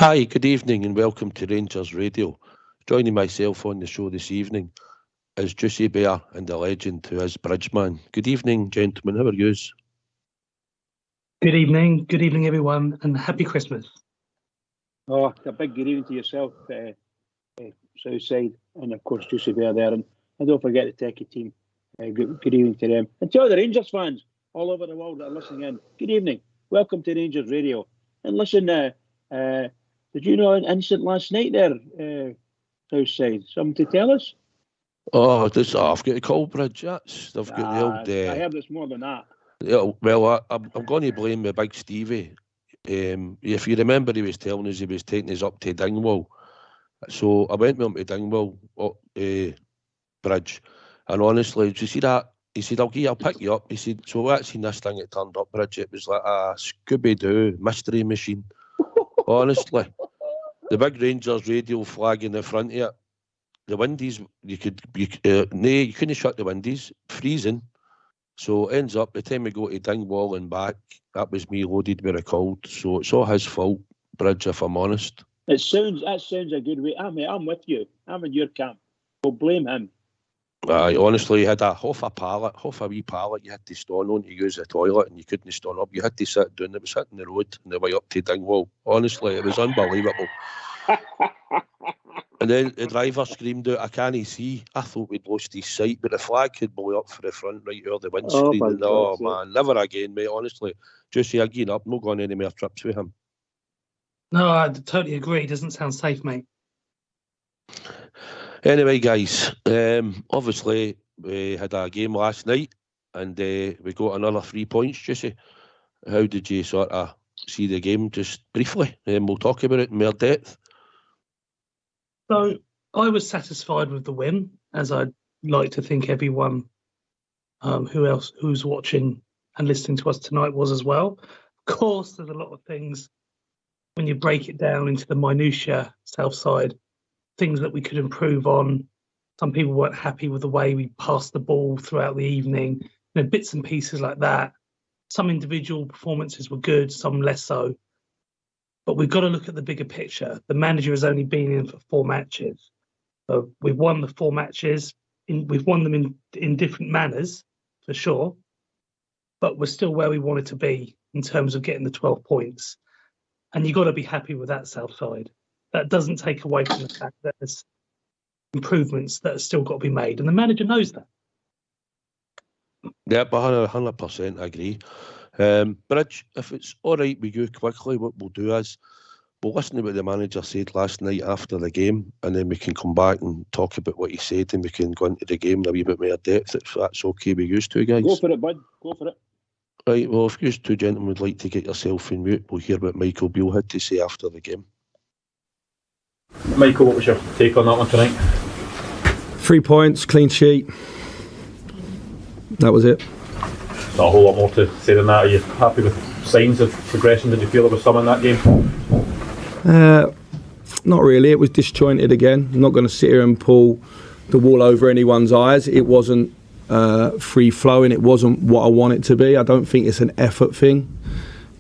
Hi, good evening and welcome to Rangers Radio. Joining myself on the show this evening is Juicy Bear and the legend who is Bridgeman. Good evening, gentlemen. How are yous? Good evening everyone, and happy Christmas. Oh, a big good evening to yourself, Southside, and of course Juicy Bear there. And don't forget the techie team. Good evening to them. And to all the Rangers fans all over the world that are listening in, good evening. Welcome to Rangers Radio. And listen, did you know an incident last night there, Southside? Something to tell us? Oh, I've got a call, Bridge. They've got the old... I heard it's more than that. Yeah, well, I'm going to blame the big Stevie. If you remember, he was telling us he was taking us up to Dingwall. So I went with him to Dingwall Bridge. And honestly, did you see that? He said, I'll pick you up. He said, so I seen this thing that turned up, Bridge. It was like a Scooby-Doo mystery machine. Honestly. The big Rangers radio flag in the front of it. The windies, you couldn't shut the windies. Freezing. So it ends up, the time we go to Dingwall and back, that was me loaded with a cold. So it's all his fault, Bridge, if I'm honest. That sounds a good way. I'm with you. I'm in your camp. We'll blame him. Honestly, you had half a wee pallet you had to stand on to use the toilet, and you couldn't stand up. You had to sit down. It was hitting the road on the way up to Dingwall. Honestly, it was unbelievable. And then the driver screamed out, I can't see. I thought we'd lost his sight, but the flag had blew up for the front right over the windscreen. Oh man, never again, mate, honestly. Juicy, I give up. Not going any more trips with him. No, I totally agree. Doesn't sound safe, mate. Anyway, guys, obviously we had a game last night and we got another 3 points, Juicy. How did you sort of see the game, just briefly? We'll talk about it in more depth. So I was satisfied with the win, as I'd like to think everyone who's watching and listening to us tonight was as well. Of course, there's a lot of things when you break it down into the minutiae, Southside, things that we could improve on. Some people weren't happy with the way we passed the ball throughout the evening, bits and pieces like that. Some individual performances were good, some less so. But we've got to look at the bigger picture. The manager has only been in for 4 matches. So we've won the 4 matches. We've won them in different manners, for sure. But we're still where we wanted to be in terms of getting the 12 points. And you've got to be happy with that, Southside. That doesn't take away from the fact that there's improvements that have still got to be made. And the manager knows that. Yeah, but 100% I agree. Bridge, if it's all right with you quickly, what we'll do is we'll listen to what the manager said last night after the game, and then we can come back and talk about what he said, and we can go into the game in a wee bit more depth, if that's okay with you two guys. Go for it, bud. Go for it. Right, well, if you two gentlemen would like to get yourself in mute, we'll hear what Michael Beale had to say after the game. Michael, what was your take on that one tonight? 3 points, clean sheet. That was it. Not a whole lot more to say than that. Are you happy with signs of progression? Did you feel there was some in that game? Not really. It was disjointed again. I'm not going to sit here and pull the wool over anyone's eyes. It wasn't free flowing. It wasn't what I want it to be. I don't think it's an effort thing.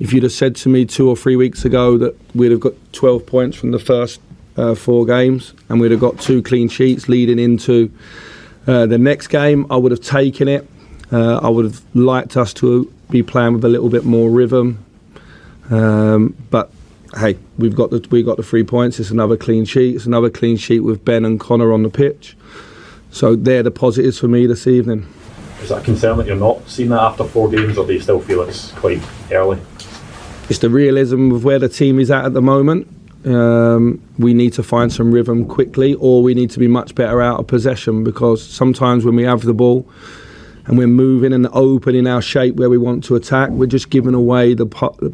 If you'd have said to me 2 or 3 weeks ago that we'd have got 12 points from the first 4 games and we'd have got 2 clean sheets leading into the next game, I would have taken it. I would have liked us to be playing with a little bit more rhythm, but hey, we got the 3 points. It's another clean sheet. It's another clean sheet with Ben and Connor on the pitch. So they're the positives for me this evening. Is that a concern that you're not seeing that after 4 games, or do you still feel it's quite early? It's the realism of where the team is at the moment. We need to find some rhythm quickly, or we need to be much better out of possession, because sometimes when we have the ball and we're moving and opening our shape where we want to attack, we're just giving away the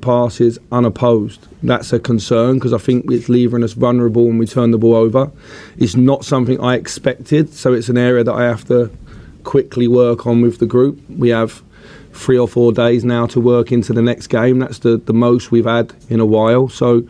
passes unopposed. That's a concern, because I think it's leaving us vulnerable when we turn the ball over. It's not something I expected, so it's an area that I have to quickly work on with the group. We have 3 or 4 days now to work into the next game. That's the most we've had in a while. So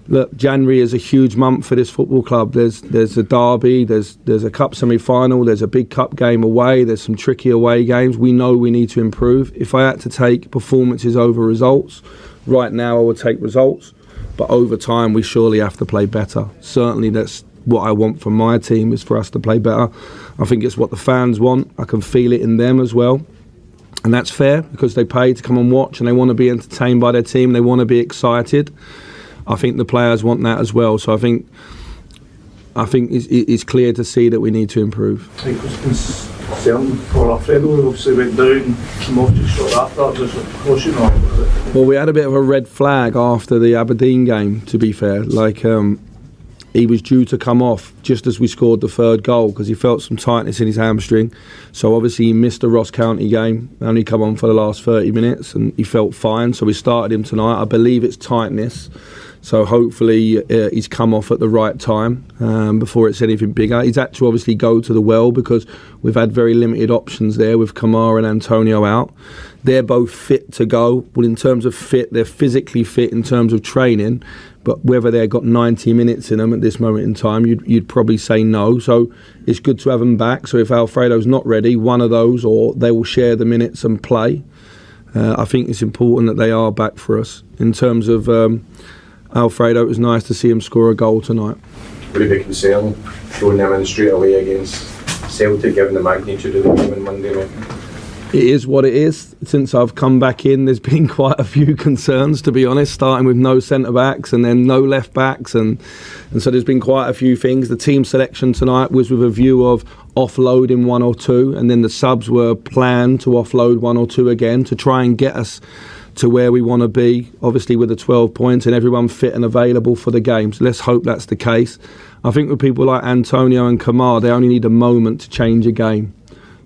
look, January is a huge month for this football club. There's a derby, there's a cup semi-final, there's a big cup game away, there's some tricky away games. We know we need to improve. If I had to take performances over results, right now I would take results. but over time we surely have to play better. Certainly that's what I want from my team, is for us to play better. I think it's what the fans want. I can feel it in them as well. And that's fair, because they pay to come and watch and they want to be entertained by their team. They want to be excited. I think the players want that as well. So I think it's clear to see that we need to improve. I think it was concern for Alfredo, who obviously went down, came off just short after that. Was it caution or was it? Well, we had a bit of a red flag after the Aberdeen game, to be fair. He was due to come off just as we scored the third goal, because he felt some tightness in his hamstring. So obviously he missed the Ross County game, only come on for the last 30 minutes, and he felt fine. So we started him tonight. I believe it's tightness. So hopefully he's come off at the right time before it's anything bigger. He's had to obviously go to the well, because we've had very limited options there with Kamara and Antonio out. They're both fit to go. Well, in terms of fit, they're physically fit in terms of training, but whether they've got 90 minutes in them at this moment in time, you'd probably say no. So it's good to have them back. So if Alfredo's not ready, one of those, or they will share the minutes and play. I think it's important that they are back for us. In terms of Alfredo, it was nice to see him score a goal tonight. Would it be concern throwing them in straight away against Celtic, given the magnitude of the game on Monday night? It is what it is. Since I've come back in, there's been quite a few concerns, to be honest, starting with no centre-backs and then no left-backs. And so there's been quite a few things. The team selection tonight was with a view of offloading one or two, and then the subs were planned to offload one or two again to try and get us to where we want to be, obviously with the 12 points and everyone fit and available for the games. Let's hope that's the case. I think with people like Antonio and Kamar, they only need a moment to change a game.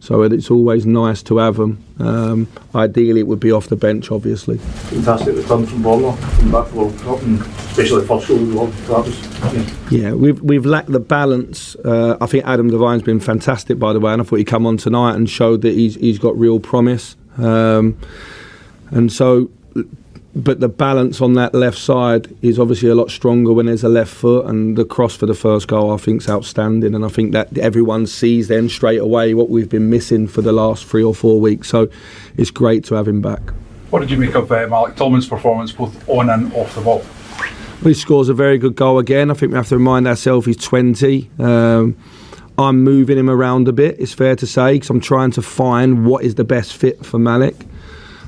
So it's always nice to have them. Ideally, it would be off the bench, obviously. Fantastic return from Bournemouth, from back for World Cup, and especially the first goal as well. That was, yeah, we've lacked the balance. I think Adam Devine's been fantastic, by the way, and I thought he'd come on tonight and showed that he's got real promise. And so, but the balance on that left side is obviously a lot stronger when there's a left foot, and the cross for the first goal I think is outstanding, and I think that everyone sees then straight away what we've been missing for the last 3 or 4 weeks. So it's great to have him back. What did you make of Malik Tillman's performance both on and off the ball? Well, he scores a very good goal again. I think we have to remind ourselves he's 20. I'm moving him around a bit, it's fair to say, because I'm trying to find what is the best fit for Malik.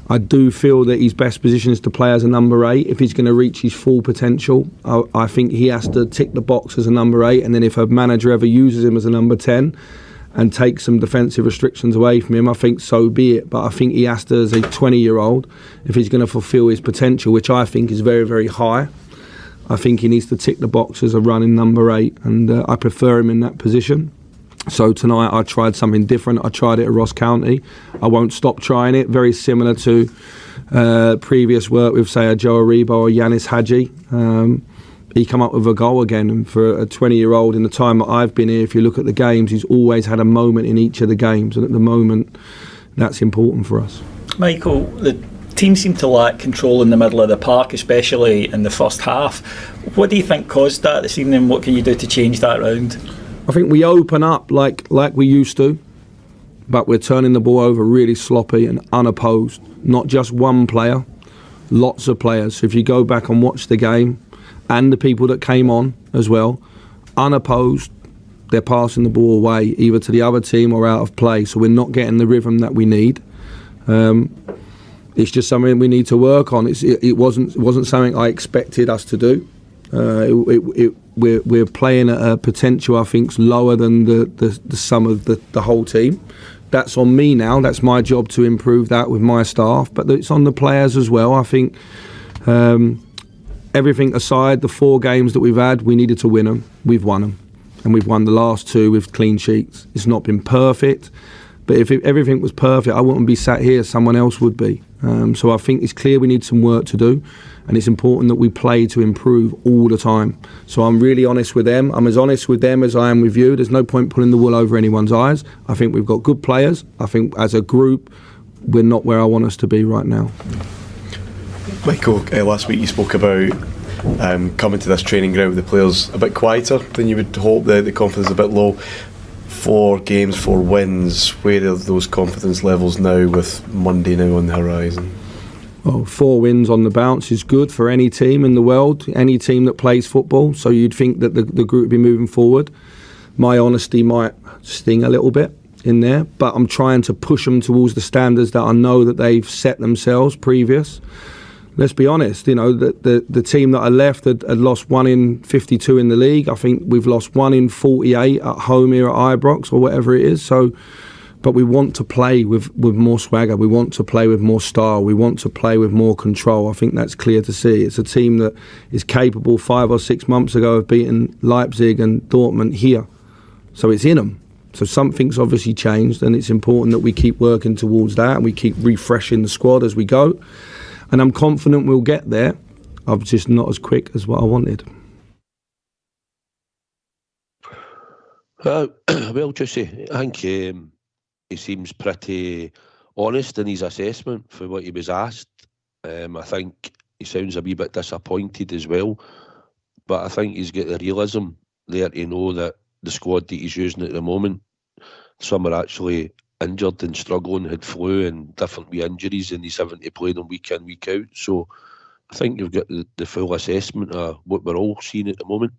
I do feel that his best position is to play as a number 8 if he's going to reach his full potential. I think he has to tick the box as a number 8, and then if a manager ever uses him as a number 10 and takes some defensive restrictions away from him, I think so be it. But I think he has to, as a 20-year-old, if he's going to fulfil his potential, which I think is very, very high, I think he needs to tick the box as a running number 8, and I prefer him in that position. So tonight I tried something different. I tried it at Ross County. I won't stop trying it. Very similar to previous work with, say, a Joe Aribo or Yanis Hadji. He come up with a goal again, and for a 20-year-old, in the time that I've been here, if you look at the games, he's always had a moment in each of the games, and at the moment that's important for us. Michael, the team seemed to lack control in the middle of the park, especially in the first half. What do you think caused that this evening? What can you do to change that round? I think we open up like we used to, but we're turning the ball over really sloppy and unopposed. Not just one player, lots of players. So if you go back and watch the game, and the people that came on as well, unopposed, they're passing the ball away either to the other team or out of play. So we're not getting the rhythm that we need. It's just something we need to work on. It wasn't something I expected us to do. We're playing at a potential I think's lower than the sum of the whole team. That's on me now. That's my job to improve that with my staff, but it's on the players as well. I think everything aside, the 4 games that we've had, we needed to win them. We've won them, and we've won the last 2 with clean sheets. It's not been perfect, but if everything was perfect, I wouldn't be sat here. Someone else would be. So I think it's clear we need some work to do, and it's important that we play to improve all the time. So I'm really honest with them. I'm as honest with them as I am with you. There's no point pulling the wool over anyone's eyes. I think we've got good players. I think as a group, we're not where I want us to be right now. Michael, last week you spoke about coming to this training ground with the players a bit quieter than you would hope, the confidence a bit low. 4 games, 4 wins. Where are those confidence levels now with Monday now on the horizon? Well, 4 wins on the bounce is good for any team in the world, any team that plays football. So you'd think that the group would be moving forward. My honesty might sting a little bit in there, but I'm trying to push them towards the standards that I know that they've set themselves previous. Let's be honest, the team that I left had lost 1 in 52 in the league. I think we've lost 1 in 48 at home here at Ibrox or whatever it is. So, but we want to play with more swagger. We want to play with more style. We want to play with more control. I think that's clear to see. It's a team that is capable 5 or 6 months ago of beating Leipzig and Dortmund here. So it's in them. So something's obviously changed, and it's important that we keep working towards that and we keep refreshing the squad as we go. And I'm confident we'll get there. I'm just not as quick as what I wanted. Well, Jesse, I think he seems pretty honest in his assessment for what he was asked. I think he sounds a wee bit disappointed as well, but I think he's got the realism there to know that the squad that he's using at the moment, some are actually injured and struggling, had flu and different wee injuries, and he's having to play them week in, week out. So I think you've got the full assessment of what we're all seeing at the moment.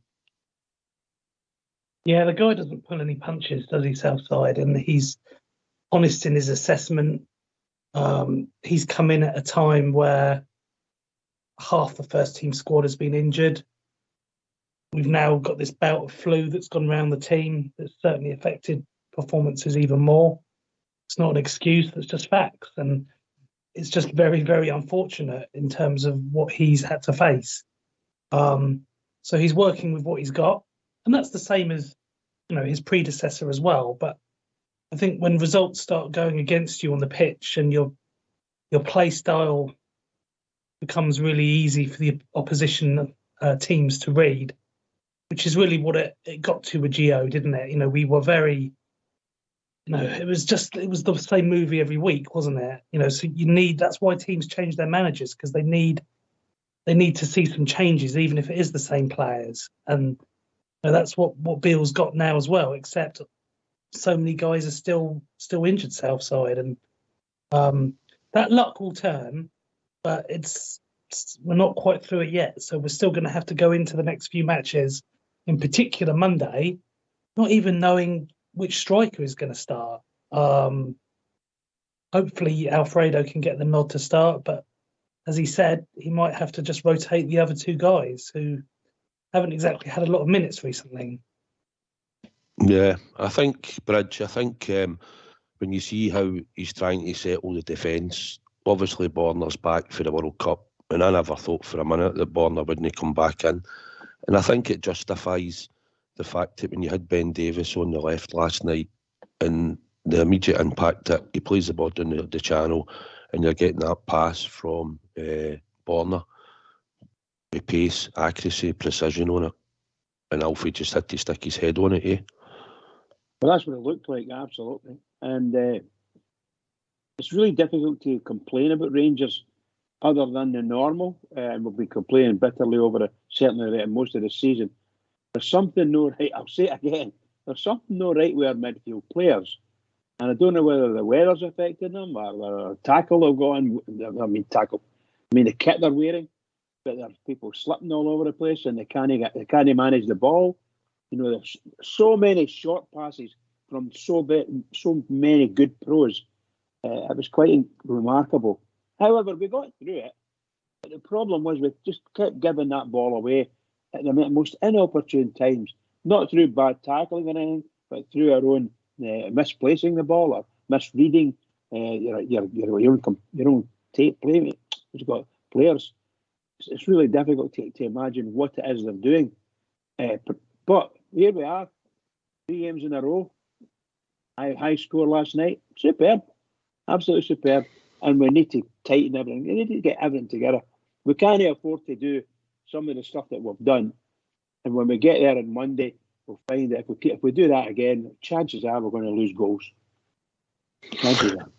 Yeah, the guy doesn't pull any punches, does he, Southside? And he's honest in his assessment. He's come in at a time where half the first team squad has been injured. We've now got this bout of flu that's gone around the team that's certainly affected performances even more. It's not an excuse, that's just facts. And it's just very, very unfortunate in terms of what he's had to face. So he's working with what he's got. And that's the same as, his predecessor as well. But I think when results start going against you on the pitch and your play style becomes really easy for the opposition teams to read, which is really what it got to with Gio, didn't it? We were very, it was the same movie every week, wasn't it? So that's why teams change their managers, because they need to see some changes, even if it is the same players. And that's what Beale's got now as well, except so many guys are still injured Southside, and that luck will turn, but we're not quite through it yet. So we're still going to have to go into the next few matches, in particular Monday, not even knowing which striker is going to start. Hopefully Alfredo can get the nod to start, but as he said, he might have to just rotate the other 2 guys who haven't exactly had a lot of minutes recently. Yeah, I think, Bridge, when you see how he's trying to settle the defence, obviously Borner's back for the World Cup, and I never thought for a minute that Borner wouldn't come back in. And I think it justifies the fact that when you had Ben Davies on the left last night and the immediate impact that he plays the ball down the channel and you're getting that pass from Borner with pace, accuracy, precision on it, and Alfie just had to stick his head on it, eh? Well, that's what it looked like, absolutely. And it's really difficult to complain about Rangers other than the normal. And we'll be complaining bitterly over it, certainly most of the season. There's something no right, I'll say it again, there's something no right with our midfield players. And I don't know whether the weather's affecting them or the tackle they've got on. The kit they're wearing, but there's people slipping all over the place and they can't manage the ball. There's so many short passes from so many good pros. It was quite remarkable. However, we got through it. But the problem was we just kept giving that ball away at the most inopportune times. Not through bad tackling or anything, but through our own misplacing the ball or misreading your own tape play. You've got players. It's really difficult to imagine what it is they're doing. But here we are, 3 games in a row. High score last night. Superb. Absolutely superb. And we need to tighten everything. We need to get everything together. We can't afford to do some of the stuff that we've done. And when we get there on Monday, we'll find that if we do that again, chances are we're going to lose goals. Chances are.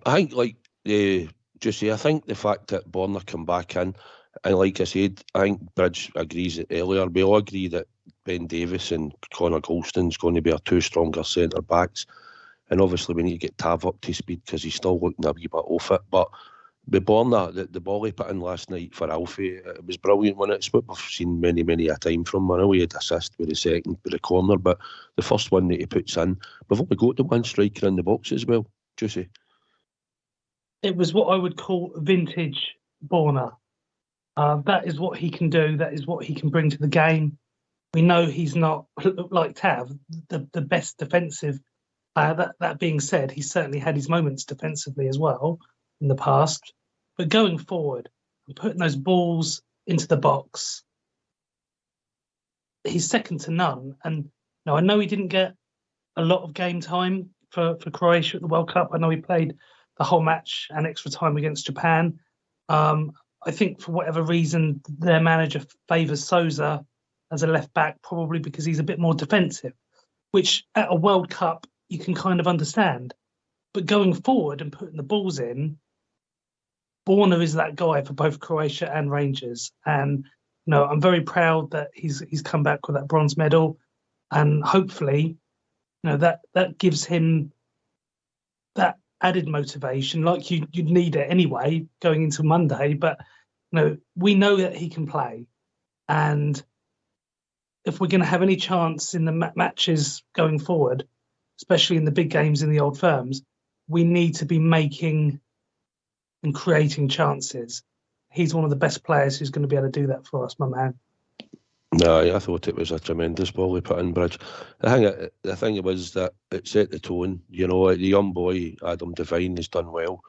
I think, Jussie, I think the fact that Borner come back in, and like I said, I think Bridge agrees earlier. We all agree that Ben Davies and Connor Goldstein's going to be our 2 stronger centre backs, and obviously we need to get Tav up to speed because he's still looking a wee bit off it. But with Borna, the ball he put in last night for Alfie, it was brilliant, wasn't it? It's what we've seen many a time from him. I know he had assist with the second, with the corner, but the first one that he puts in, we've only got the one striker in the box as well, Juicy. It was what I would call vintage Borna. That is what he can do. That is what he can bring to the game. We know he's not, like Tav, the best defensive player. That being said, he's certainly had his moments defensively as well in the past. But going forward and putting those balls into the box, he's second to none. And I know he didn't get a lot of game time for Croatia at the World Cup. I know he played the whole match and extra time against Japan. I think for whatever reason, their manager favours Sousa as a left back, probably because he's a bit more defensive, which at a World Cup you can kind of understand. But going forward and putting the balls in, Borna is that guy for both Croatia and Rangers. And I'm very proud that he's come back with that bronze medal, and hopefully, that gives him that added motivation, like you'd need it anyway going into Monday. But we know that he can play, and if we're going to have any chance in the matches going forward, especially in the big games in the old firms, we need to be making and creating chances. He's one of the best players who's going to be able to do that for us, my man. No, I thought it was a tremendous ball he put in, Bridge. The thing it was that it set the tone. The young boy, Adam Devine, has done well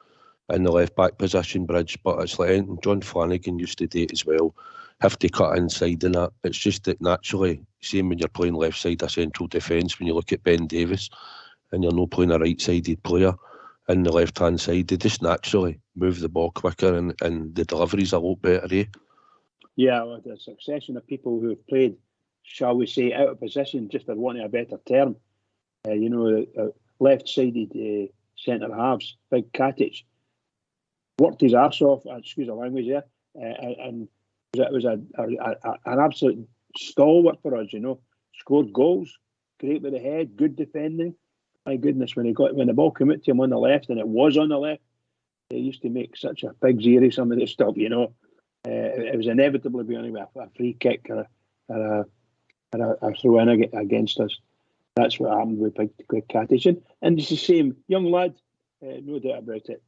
in the left-back position, Bridge, but it's like John Flanagan used to do it as well. Have to cut inside and that. It's just that naturally, same when you're playing left side of central defence, when you look at Ben Davies and you're not playing a right-sided player in the left-hand side, they just naturally move the ball quicker and the delivery's a lot better, eh? Yeah, well, the succession of people who have played, shall we say, out of position, just for wanting a better term. Left-sided centre halves, Big Katic, worked his arse off, excuse the language there, and it was an absolute stalwart for us, Scored goals, great with the head, good defending. My goodness, when the ball came out to him on the left, and it was on the left, they used to make such a big zero some of this stuff, It was inevitably going to be a free kick or a throw in against us. That's what happened with Big Katic. And it's the same. Young lad, no doubt about it.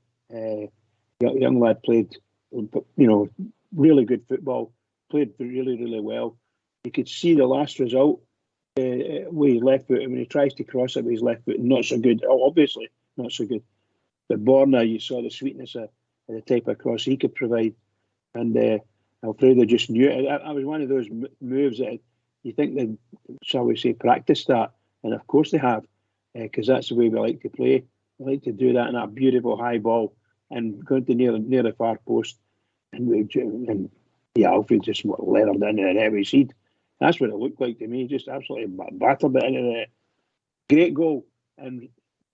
Young lad played, really good football, played really, really well. You could see the last result with his left foot. When he tries to cross it with his left foot, not so good. Obviously, not so good. But Borna, you saw the sweetness of the type of cross he could provide. And Alfredo just knew it. I was one of those moves that you think they, shall we say, practiced that. And of course they have, because that's the way we like to play. We like to do that in that beautiful high ball and going to near the far post. And Alfred just leathered in and every seed. That's what it looked like to me. Just absolutely battered it into the net. Great goal. And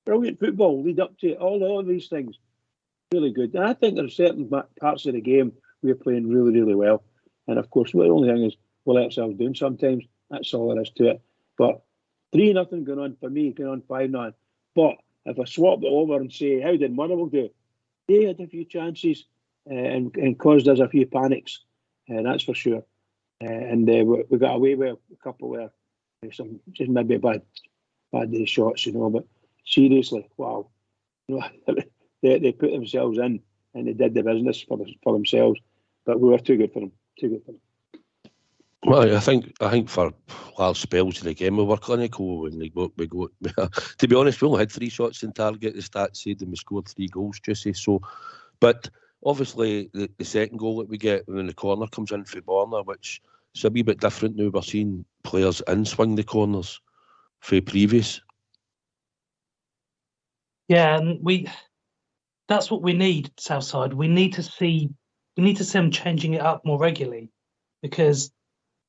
brilliant football lead up to it. All of these things. Really good. And I think there's certain parts of the game we're playing really, really well. And of course, the only thing is we'll let ourselves down sometimes. That's all there is to it. But 3-0 going on for me, going on 5-0. But if I swap it over and say, how did Motherwell do? They had a few chances and caused us a few panics. That's for sure. And we got away with a couple where some just maybe bad shots, But seriously, wow. They put themselves in and they did the business for themselves. But we were too good for them. Well, I think for large spells of the game we were clinical and we got to be honest, we only had 3 shots in target, the stats said, and we scored 3 goals, Juicy. So, but obviously the second goal that we get when the corner comes in for Borna, which is a wee bit different now. We're seeing players in-swing the corners for previous. Yeah, and that's what we need, Southside. We need to see them changing it up more regularly, because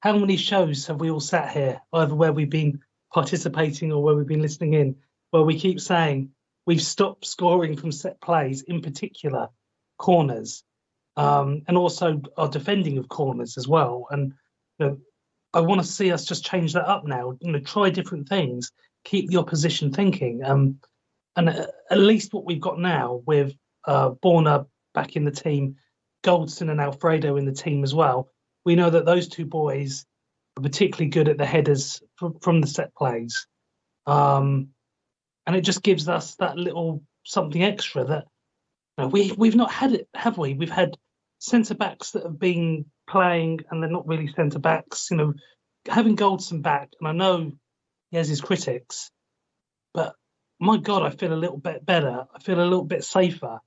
how many shows have we all sat here, either where we've been participating or where we've been listening in, where we keep saying we've stopped scoring from set plays, in particular corners, and also our defending of corners as well. And I want to see us just change that up now. Try different things, keep the opposition thinking. And at least what we've got now with Borna back in the team, Goldson and Alfredo in the team as well. We know that those two boys are particularly good at the headers from the set plays. And it just gives us that little something extra that we've not had it, have we? We've had centre-backs that have been playing and they're not really centre-backs. Having Goldson back, and I know he has his critics, but my God, I feel a little bit better. I feel a little bit safer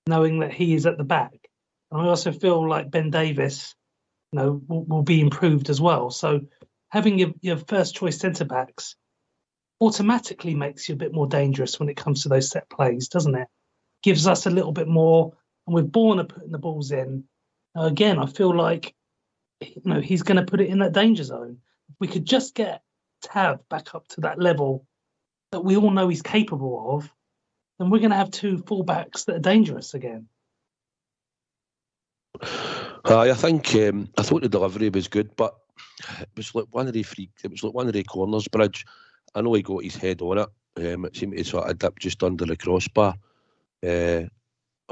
knowing that he is at the back. And I also feel like Ben Davis, will be improved as well. So having your first choice centre-backs automatically makes you a bit more dangerous when it comes to those set plays, doesn't it? Gives us a little bit more, and we're born at putting the balls in. Again, I feel like he's going to put it in that danger zone. If we could just get Tav back up to that level that we all know he's capable of, then we're going to have two fullbacks that are dangerous again. I think I thought the delivery was good, but it was like one of the corners, Bridge. I know he got his head on it. It seemed to sort of dip just under the crossbar. I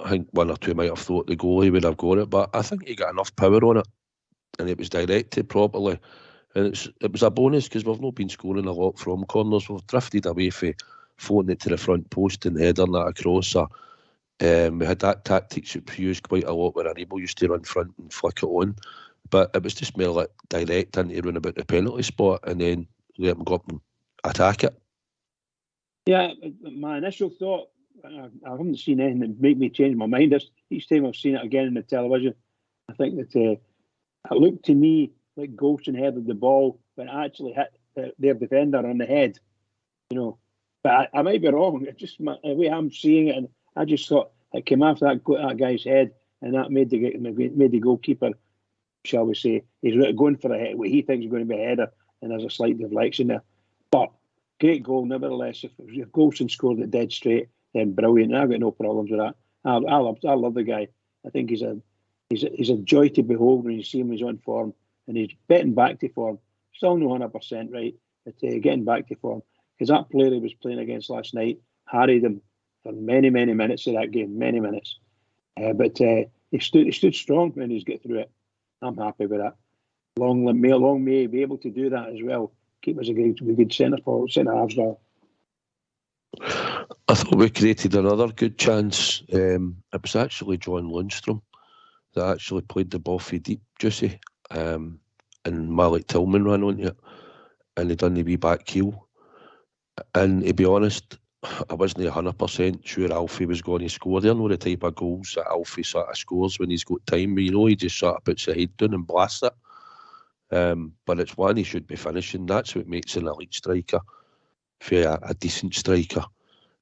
think one or two might have thought the goalie would have got it, but I think he got enough power on it, and it was directed properly. And it was a bonus because we've not been scoring a lot from corners. We've drifted away from floating it to the front post and heading that across. So, we had that tactics that we used quite a lot where Aribo used to run front and flick it on. But it was just more like direct into run about the penalty spot and then let him go up and attack it. Yeah, my initial thought, I haven't seen anything that make me change my mind. Each time I've seen it again on the television, I think that it looked to me like Goldson headed the ball, but it actually hit their defender on the head. But I might be wrong. It's just the way I'm seeing it, and I just thought it came after that guy's head, and that made the goalkeeper, shall we say, he's going for what he thinks is going to be a header, and there's a slight deflection there. But great goal, nevertheless. If Goldson scored it dead straight, then brilliant. I've got no problems with that. I love the guy. I think he's a joy to behold when you see him. He's on form, and he's getting back to form. Still no 100% right, but getting back to form. Because that player he was playing against last night harried him for many, many minutes of that game, many minutes. But he stood strong when he's got through it. I'm happy with that. Long may be able to do that as well. Keep us a good centre halves now. I thought we created another good chance. It was actually John Lundstrom that actually played the ball for deep, Juicy, and Malik Tillman ran onto it, and he done the wee back heel. And to be honest, I wasn't 100% sure Alfie was going to score there. I know the type of goals that Alfie sort of scores when he's got time, but he just sort of puts the head down and blasts it. But it's one he should be finishing. That's what makes an elite striker for a decent striker.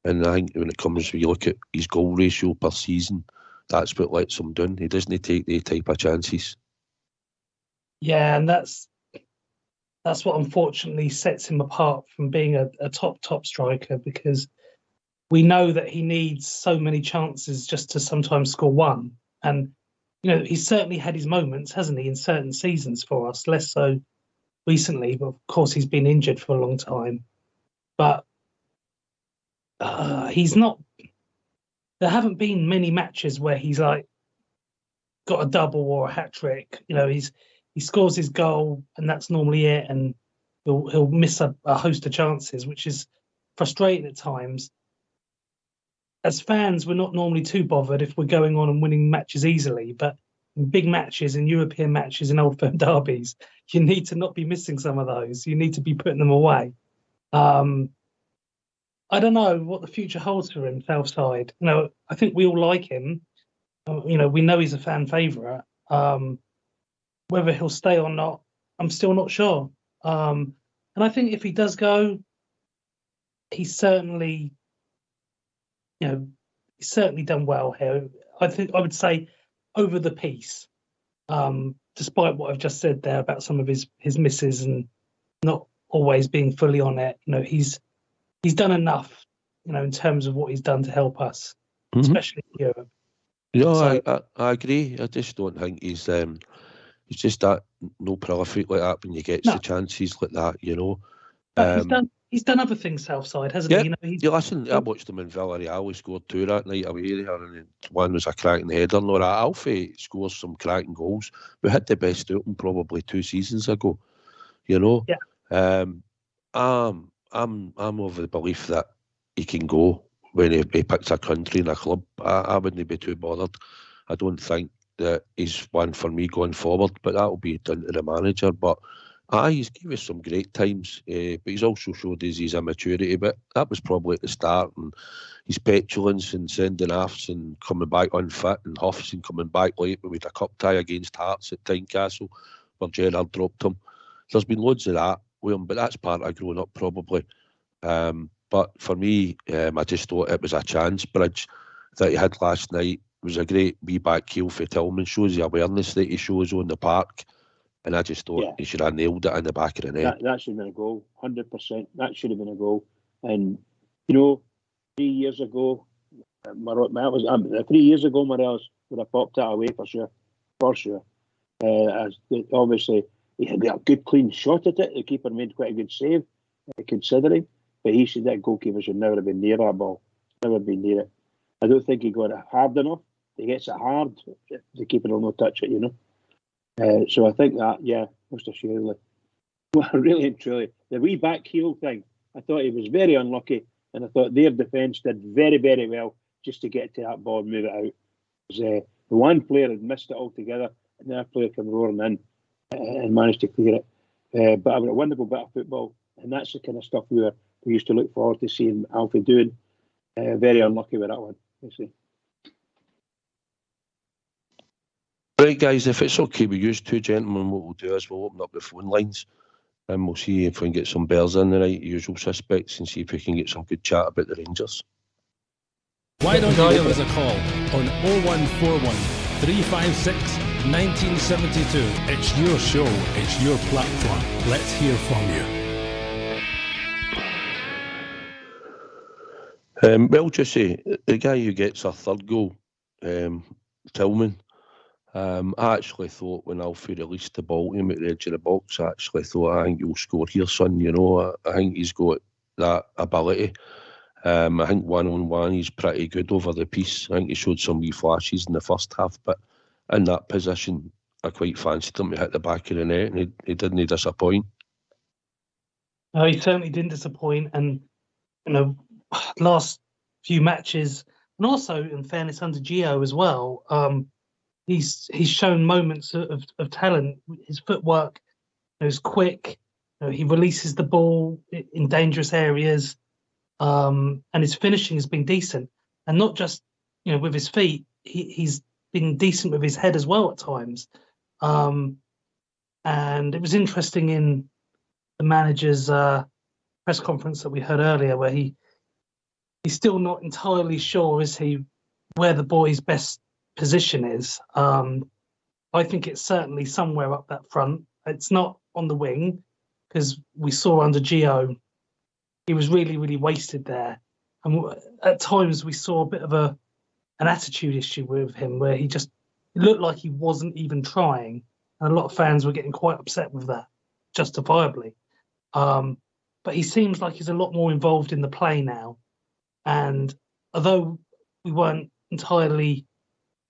And I think when you look at his goal ratio per season, that's what lets him down. He doesn't take the type of chances. Yeah, and that's what unfortunately sets him apart from being a top striker, because we know that he needs so many chances just to sometimes score one. And he's certainly had his moments, hasn't he, in certain seasons for us, less so recently, but of course he's been injured for a long time. But he's not. There haven't been many matches where he's like got a double or a hat trick. He scores his goal and that's normally it, and he'll miss a host of chances, which is frustrating at times. As fans, we're not normally too bothered if we're going on and winning matches easily, but in big matches, in European matches, in Old Firm derbies, you need to not be missing some of those. You need to be putting them away. I don't know what the future holds for him, Southside. I think we all like him. We know he's a fan favourite. Whether he'll stay or not, I'm still not sure. And I think if he does go, he's certainly done well here. I would say over the piece, despite what I've just said there about some of his misses and not always being fully on it. He's done enough, in terms of what he's done to help us, especially in Europe. No, I agree. I just don't think he's just that no prolific like that when you get the chances like that. he's done other things Southside, hasn't Yeah, he? You know, he's, listen, I watched him in Villarreal. He scored 2 that night away there, and one was a cracking header. No, Alfie scores some cracking goals. We had the best out of him probably 2 seasons ago. You know, Yeah. I'm of the belief that he can go when he picks a country and a club. I wouldn't be too bothered. I don't think that he's one for me going forward, but that'll be down to the manager. But he's given us some great times, but he's also showed us his immaturity. But that was probably at the start, and his petulance and sending offs and coming back unfit and huffs and coming back late with a cup tie against Hearts at Tynecastle where Gerrard dropped him. There's been loads of that with him, but that's part of growing up probably. But for me, I just thought it was a chance bridge that he had last night. It was a great wee back heel for Tillman. Shows the awareness that he shows on the park. And I just thought he should have nailed it in the back of the net. That should have been a goal, 100%. That should have been a goal. And, you know, 3 years ago, 3 years ago, Morelos would have popped that away for sure. For sure. Obviously, he had a good clean shot at it. The keeper made quite a good save, considering. But that goalkeeper should never have been near that ball. Never been near it. I don't think he got it hard enough. He gets it hard, the keeper will not touch it, you know. So I think that, most assuredly. Well, really and truly, the wee back heel thing, I thought he was very unlucky, and I thought their defence did very, very well just to get to that ball and move it out. The one player had missed it altogether, and the other player came roaring in and managed to clear it. But I mean, a wonderful bit of football, and that's the kind of stuff we used to look forward to seeing Alfie doing. Very unlucky with that one, obviously. Right, guys, if it's okay with you two gentlemen, what we'll do is we'll open up the phone lines and we'll see if we can get some bells in the right usual suspects and see if we can get some good chat about the Rangers. Why don't you give us a call on 0141 356 1972. It's your show, it's your platform. Let's hear from you. Well, Jesse, the guy who gets a third goal, Tillman, I actually thought when Alfie released the ball to him at the edge of the box, I think you'll score here, son. You know, I think he's got that ability. I think one-on-one he's pretty good over the piece. I think he showed some wee flashes in the first half, but in that position, I quite fancied him to hit the back of the net, and he didn't disappoint. No, he certainly didn't disappoint, and you know, last few matches, and also in fairness under Gio as well. He's shown moments of talent. His footwork is quick. He releases the ball in dangerous areas, and his finishing has been decent. And not just with his feet, he's been decent with his head as well at times. And it was interesting in the manager's press conference that we heard earlier, where he's still not entirely sure where the boy's best position is. I think it's certainly somewhere up that front. It's not on the wing, because we saw under Gio he was really, really wasted there, and at times we saw a bit of an attitude issue with him, where it looked like he wasn't even trying, and a lot of fans were getting quite upset with that, justifiably. But he seems like he's a lot more involved in the play now, and although we weren't entirely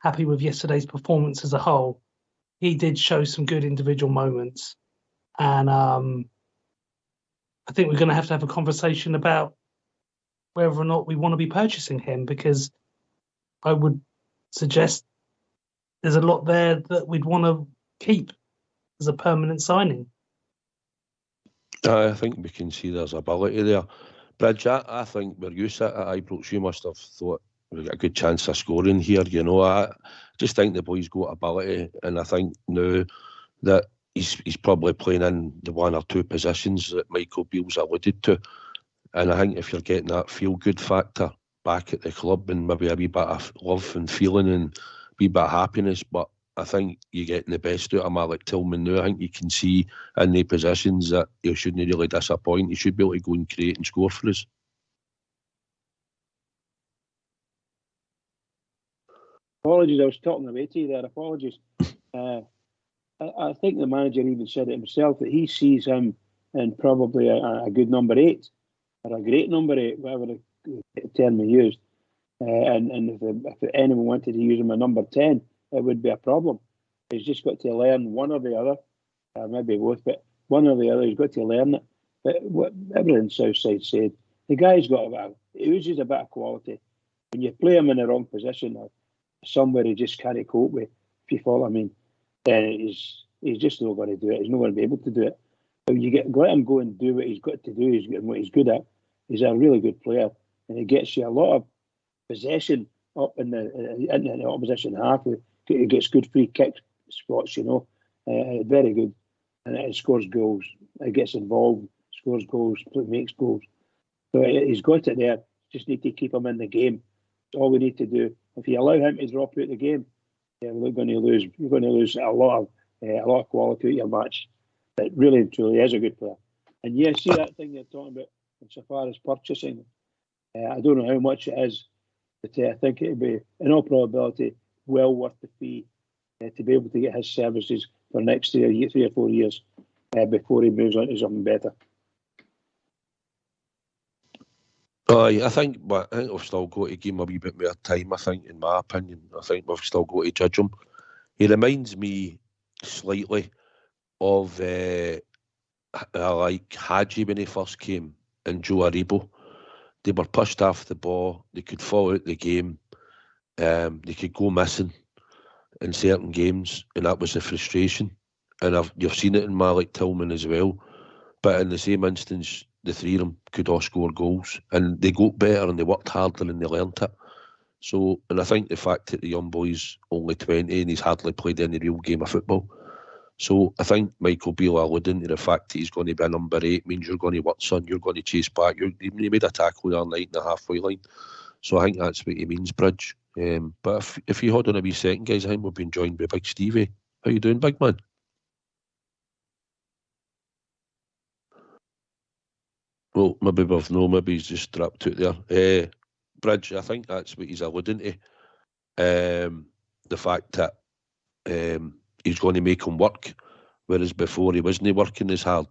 happy with yesterday's performance as a whole, he did show some good individual moments. And I think we're going to have a conversation about whether or not we want to be purchasing him, because I would suggest there's a lot there that we'd want to keep as a permanent signing. I think we can see there's ability there. Bridge, I think where you sit at Ibrox, you must have thought we've got a good chance of scoring here. I just think the boy's got ability, and I think now that he's probably playing in the one or two positions that Michael Beale's alluded to, and I think if you're getting that feel-good factor back at the club and maybe a wee bit of love and feeling and a wee bit of happiness, but I think you're getting the best out of Malik Tillman now. I think you can see in the positions that he shouldn't really disappoint. He should be able to go and create and score for us. Apologies, I was talking away to you there. Apologies. I think the manager even said it himself that he sees him in probably a good number 8 or a great number 8, whatever the term we used. And if anyone wanted to use him a number 10, it would be a problem. He's just got to learn one or the other, maybe both, but one or the other. He's got to learn it. But everything Southside said, the guy's got he oozes a bit of quality. When you play him in the wrong position or somewhere he just can't cope with, if you follow what I mean, then he's just not going to do it. He's not going to be able to do it. But you let him go and do what he's got to do, what he's good at. He's a really good player, and he gets you a lot of possession up in the opposition half. He gets good free kick spots, very good, and he scores goals. He gets involved, scores goals, makes goals. So he's got it there. Just need to keep him in the game. That's all we need to do. If you allow him to drop out the game, we're going to lose. You're going to lose a lot of quality at your match. It really and truly is a good player. And see that thing you're talking about insofar as purchasing. I don't know how much it is, but I think it would be, in all probability, well worth the fee to be able to get his services for next 3 or 4 years before he moves on to something better. I think we've still got to give him a wee bit more time, I think, in my opinion. I think we've still got to judge him. He reminds me slightly of like Hadji when he first came and Joe Aribo. They were pushed off the ball, they could fall out the game, they could go missing in certain games, and that was the frustration. And you've seen it in Malik Tillman as well. But in the same instance, the three of them could all score goals, and they got better and they worked harder and they learnt it. So, and I think the fact that the young boy's only 20 and he's hardly played any real game of football. So I think Michael Beale alluding to the fact that he's going to be a number 8 means you're going to work, son, you're going to chase back. He made a tackle the other night in the halfway line. So I think that's what he means, Bridge. But if you hold on a wee second, guys, I think we've been joined by Big Stevie. How you doing, big man? Well, maybe maybe he's just dropped out there. Bridge, I think that's what he's alluding to. The fact that he's going to make him work, whereas before he wasn't working as hard,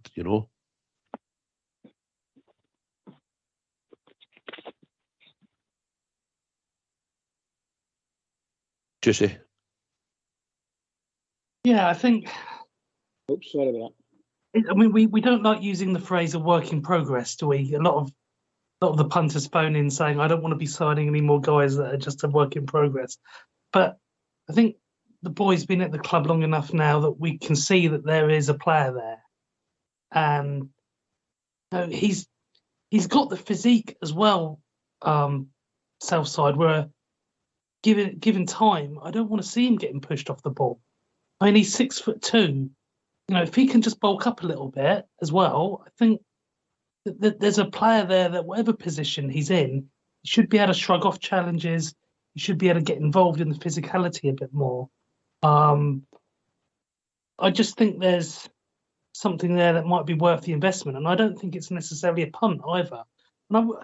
Juicy? Yeah, I think... Oops, sorry about that. I mean, we don't like using the phrase "a work in progress," do we? A lot of the punters phone in saying, "I don't want to be signing any more guys that are just a work in progress." But I think the boy's been at the club long enough now that we can see that there is a player there, and he's got the physique as well. Southside, where given time, I don't want to see him getting pushed off the ball. I mean, he's 6'2". If he can just bulk up a little bit as well, I think that there's a player there that whatever position he's in, he should be able to shrug off challenges. He should be able to get involved in the physicality a bit more. I just think there's something there that might be worth the investment, and I don't think it's necessarily a punt either. And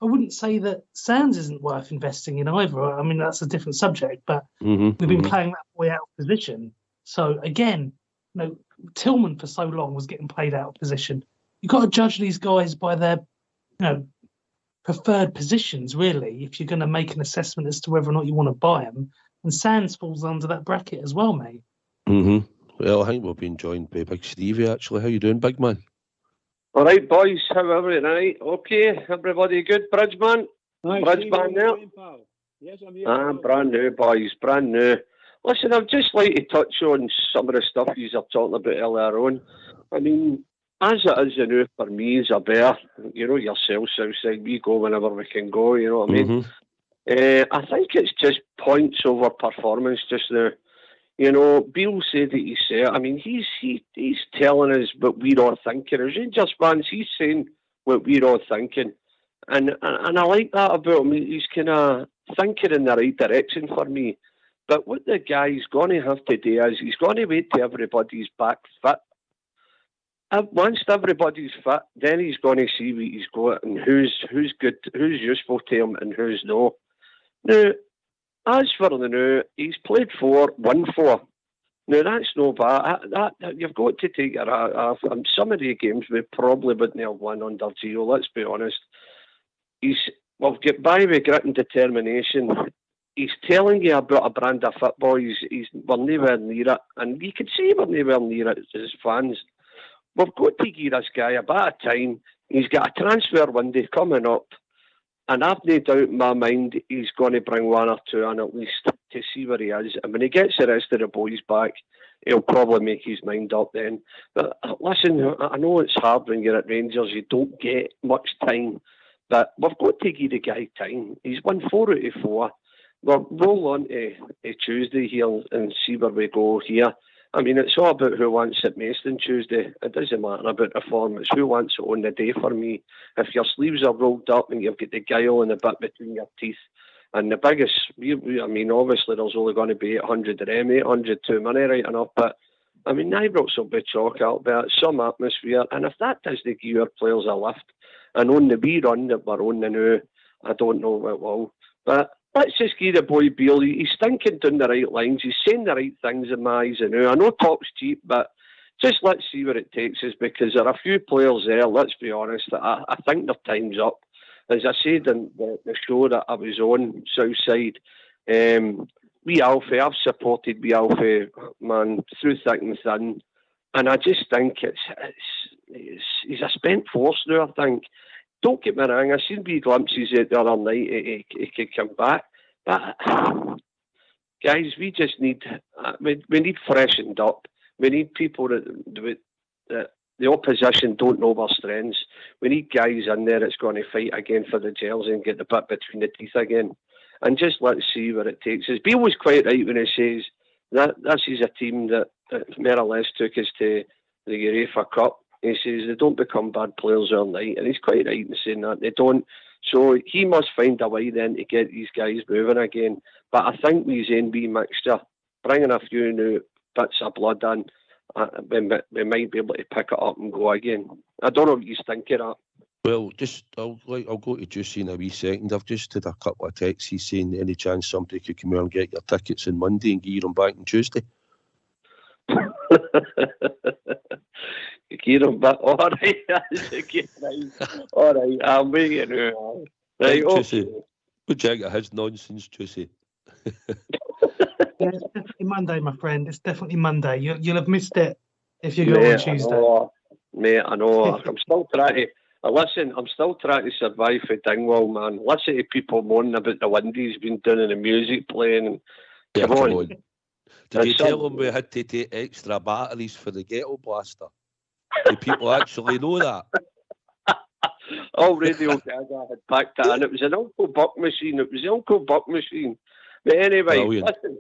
I wouldn't say that Sands isn't worth investing in either. I mean, that's a different subject, but we've been playing that boy out of position. So again, Tillman for so long was getting played out of position. You've got to judge these guys by their, preferred positions, really, if you're going to make an assessment as to whether or not you want to buy them. And Sands falls under that bracket as well, mate. Well, I think we've been joined by Big Stevie, actually. How you doing, big man? All right, boys. How are we tonight? Okay, everybody good? Bridge man? Bridge man there? Yes, I'm here. Brand new, boys, brand new. Listen, I'd just like to touch on some of the stuff you were talking about earlier on. I mean, as it is for me as a bear, yourself, Southside, we go whenever we can go, you know what I mean? I think it's just points over performance just now. Beale said that he said, I mean, he's telling us what we're all thinking. As Rangers fans, he's saying what we're all thinking. And I like that about him. He's kind of thinking in the right direction for me. But what the guy's going to have to do is he's going to wait till everybody's back fit. Once everybody's fit, then he's going to see what he's got and who's good, who's useful to him and who's no. Now, as for the new, he's played 4, won 4. No, that's no bad. You've got to take your hat off. Some of the games we probably wouldn't have won under Gio, let's be honest. We've got by with grit and determination. He's telling you about a brand of football. We're nowhere near it. And you can see we're nowhere near it as fans. We've got to give this guy a bit of time. He's got a transfer window coming up. And I've no doubt in my mind he's going to bring one or two in at least to see where he is. And when he gets the rest of the boys back, he'll probably make his mind up then. But listen, I know it's hard when you're at Rangers. You don't get much time. But we've got to give the guy time. He's won 4 out of 4. We'll roll on to Tuesday here and see where we go here. I mean, it's all about who wants it most on Tuesday. It doesn't matter about the form. It's who wants it on the day for me. If your sleeves are rolled up and you've got the guile and the bit between your teeth, and the biggest, I mean, obviously there's only going to be 800 of them, 800 too many right enough, but I mean, Ibrox will be chalk out there, some atmosphere, and if that doesn't give your players a lift, and on the wee run that we're on the now, I don't know what will. But let's just give the boy Beale. He's thinking down the right lines. He's saying the right things in my eyes. I know talk's cheap, but just let's see where it takes us, because there are a few players there, let's be honest, that I think their time's up. As I said in the show that I was on, Southside, wee Alfie, I've supported wee Alfie, man, through thick and thin. And I just think he's a spent force now, I think. Don't get me wrong, I've seen wee glimpses the other night, he could come back. But, guys, we just need, we need freshened up. We need people that the opposition don't know their strengths. We need guys in there that's going to fight again for the jersey and get the bit between the teeth again. And just let's see where it takes us. Beale was quite right when he says that this is a team that more or less took us to the UEFA Cup. He says they don't become bad players overnight, and he's quite right in saying that. They don't. So he must find a way then to get these guys moving again. But I think with his NB mixture, bringing a few new bits of blood in, we might be able to pick it up and go again. I don't know what you think of that. Well, I'll go to Juicy in a wee second. I've just had a couple of texts. He's saying any chance somebody could come here and get your tickets on Monday and get them back on Tuesday. Get them back. All right, all right. I'm waiting now. Right, Juicy. What you think of his nonsense, Juicy? Yeah, it's definitely Monday, my friend. It's definitely Monday. You'll have missed it if you go on Tuesday. I know. I'm still trying to. Listen, I'm still trying to survive for Dingwall, man. Listen to people moaning about the wind he's been doing and the music playing. Come on. Did you tell him we had to take extra batteries for the ghetto blaster? Do people actually know that? All Radio Gaga had packed that in. It was an Uncle Buck machine. It was the Uncle Buck machine. But anyway, listen,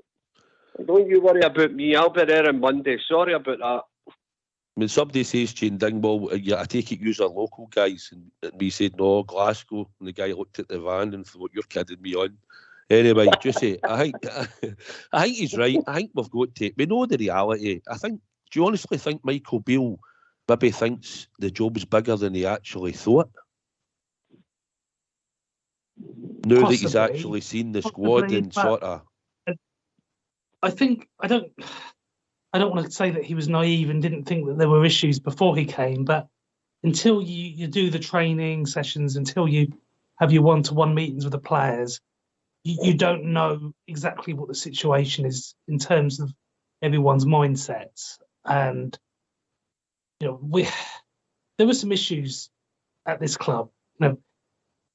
don't you worry about me. I'll be there on Monday. Sorry about that. When somebody says Jane Dingwall, I take it you're local guys, and we said no, Glasgow, and the guy looked at the van and thought, you're kidding me on. Anyway, just say, I think he's right. I think we've got to, we know the reality. Do you honestly think Michael Beale maybe thinks the job's bigger than he actually thought? Now that he's actually seen the squad and sort of... I think, I don't want to say that he was naive and didn't think that there were issues before he came, but until you do the training sessions, until you have your one-to-one meetings with the players, you don't know exactly what the situation is in terms of everyone's mindsets. And there were some issues at this club.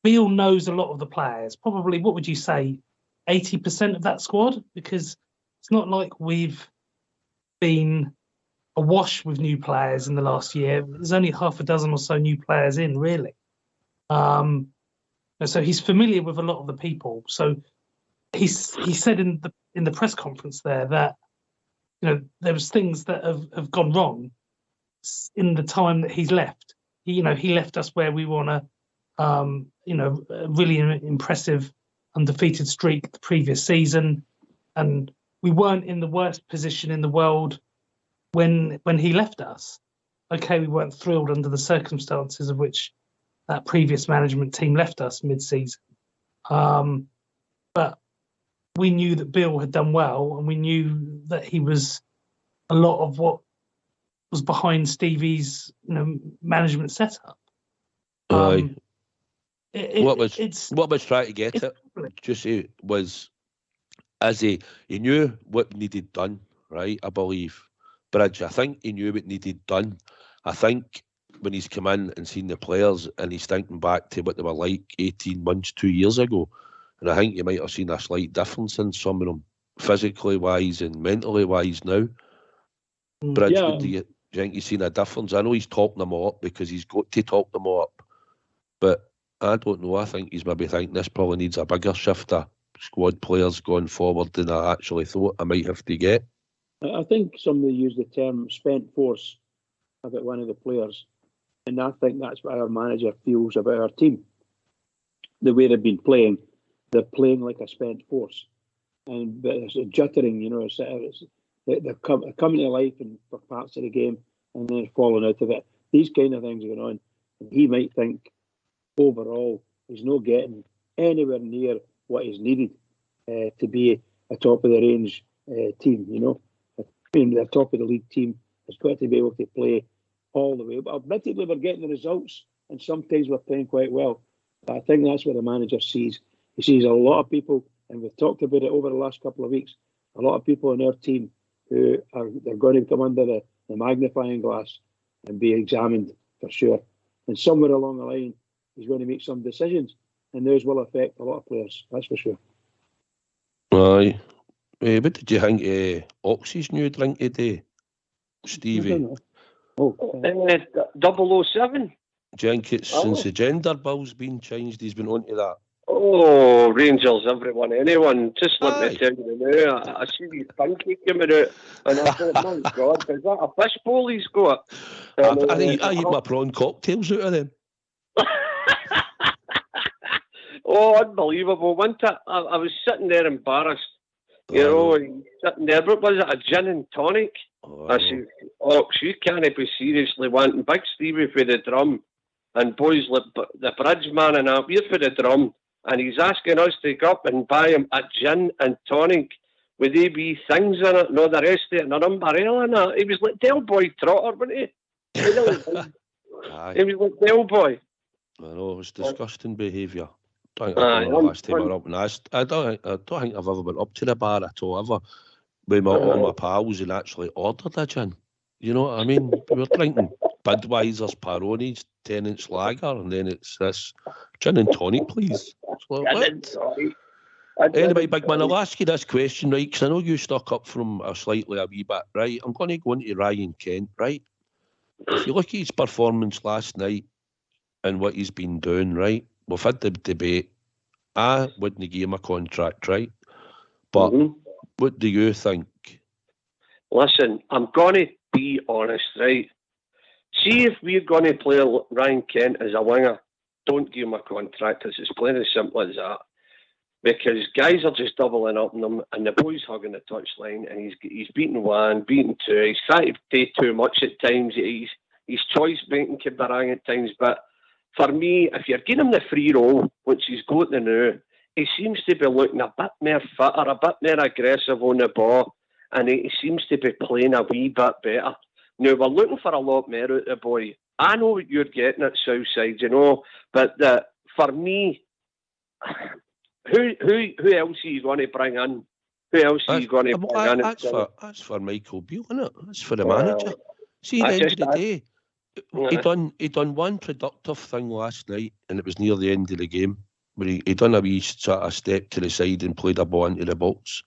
Beale knows a lot of the players. Probably, what would you say, 80% of that squad? Because it's not like we've been awash with new players in the last year. There's only half a dozen or so new players in, really. So he's familiar with a lot of the people. So he said in the press conference there that there was things that have gone wrong in the time that he's left. He left us where we were on a really impressive undefeated streak the previous season, and we weren't in the worst position in the world when he left us. Okay, we weren't thrilled under the circumstances of which that previous management team left us mid-season. But we knew that Beale had done well, and we knew that he was a lot of what was behind Stevie's management setup. What was trying to get at, just say, was as he knew what needed done, right? I believe, Bridge. I think he knew what needed done. I think when he's come in and seen the players and he's thinking back to what they were like 18 months, 2 years ago, and I think you might have seen a slight difference in some of them, physically wise and mentally wise now. Bridge, do you think you've seen a difference? I know he's talking them all up because he's got to talk them all up, but I don't know. I think he's maybe thinking this probably needs a bigger shift of squad players going forward than I actually thought I might have to get. I think somebody used the term spent force about one of the players, and I think that's what our manager feels about our team. The way they've been playing, they're playing like a spent force, and it's a juttering, they're coming to life for parts of the game and then falling out of it. These kind of things are going on, and he might think overall he's not getting anywhere near what is needed to be a top of the range team. The top of the league team has got to be able to play all the way. But admittedly, we're getting the results, and sometimes we're playing quite well. But I think that's what the manager sees. He sees a lot of people, and we've talked about it over the last couple of weeks, a lot of people in our team who they're going to come under the magnifying glass and be examined for sure. And somewhere along the line, he's going to make some decisions, and those will affect a lot of players, that's for sure. Aye. What did you think of Oxy's new drink today, Stevie? 007. Do you think it's since the gender bill's been changed, he's been onto that? Oh, Rangers, anyone. Just let me tell you now, I see these pinky coming out, and I thought, my God, is that a fishbowl he's got? I eat my prawn cocktails out of them. Oh, unbelievable, wasn't it? I was sitting there embarrassed. Sitting there, but was it a gin and tonic? I said, you can't be seriously wanting Big Stevie for the drum, and boys like the bridge man and that, we're for the drum, and he's asking us to go up and buy him a gin and tonic with AB things in it and all the rest of it, and an umbrella and that. He was like Del Boy Trotter, wasn't he? He was like Del Boy. I know, it's disgusting behaviour. I don't think I've ever been up to the bar at all, ever, with all my pals and actually ordered a gin. You know what I mean? We were drinking Budweiser's, Peroni's, 10-inch lager, and then it's this gin and tonic, please. Anyway, big man, I'll ask you this question, right? Because I know you stuck up from a wee bit, right? I'm going to go into Ryan Kent, right? If you look at his performance last night and what he's been doing, right? We've had the debate. I wouldn't give him a contract, right? But what do you think? Listen, I'm going to be honest, right? See, if we're going to play Ryan Kent as a winger, don't give him a contract. It's plain as simple as that. Because guys are just doubling up on him, and the boy's hugging the touchline, and he's beating one, beating two. He's trying to do too much at times. His choice making can be wrong at times, but for me, if you're giving him the free roll, which he's got to now, he seems to be looking a bit more fitter, a bit more aggressive on the ball, and he seems to be playing a wee bit better. Now, we're looking for a lot more out of the boy. I know what you're getting at Southside, but for me, who else are you going to bring in? Who else are you going to bring in? That's for Michael Beale, isn't it? That's for the manager. See, at the end of the day, he done one productive thing last night, and it was near the end of the game, where he done a wee sort of step to the side and played a ball into the box.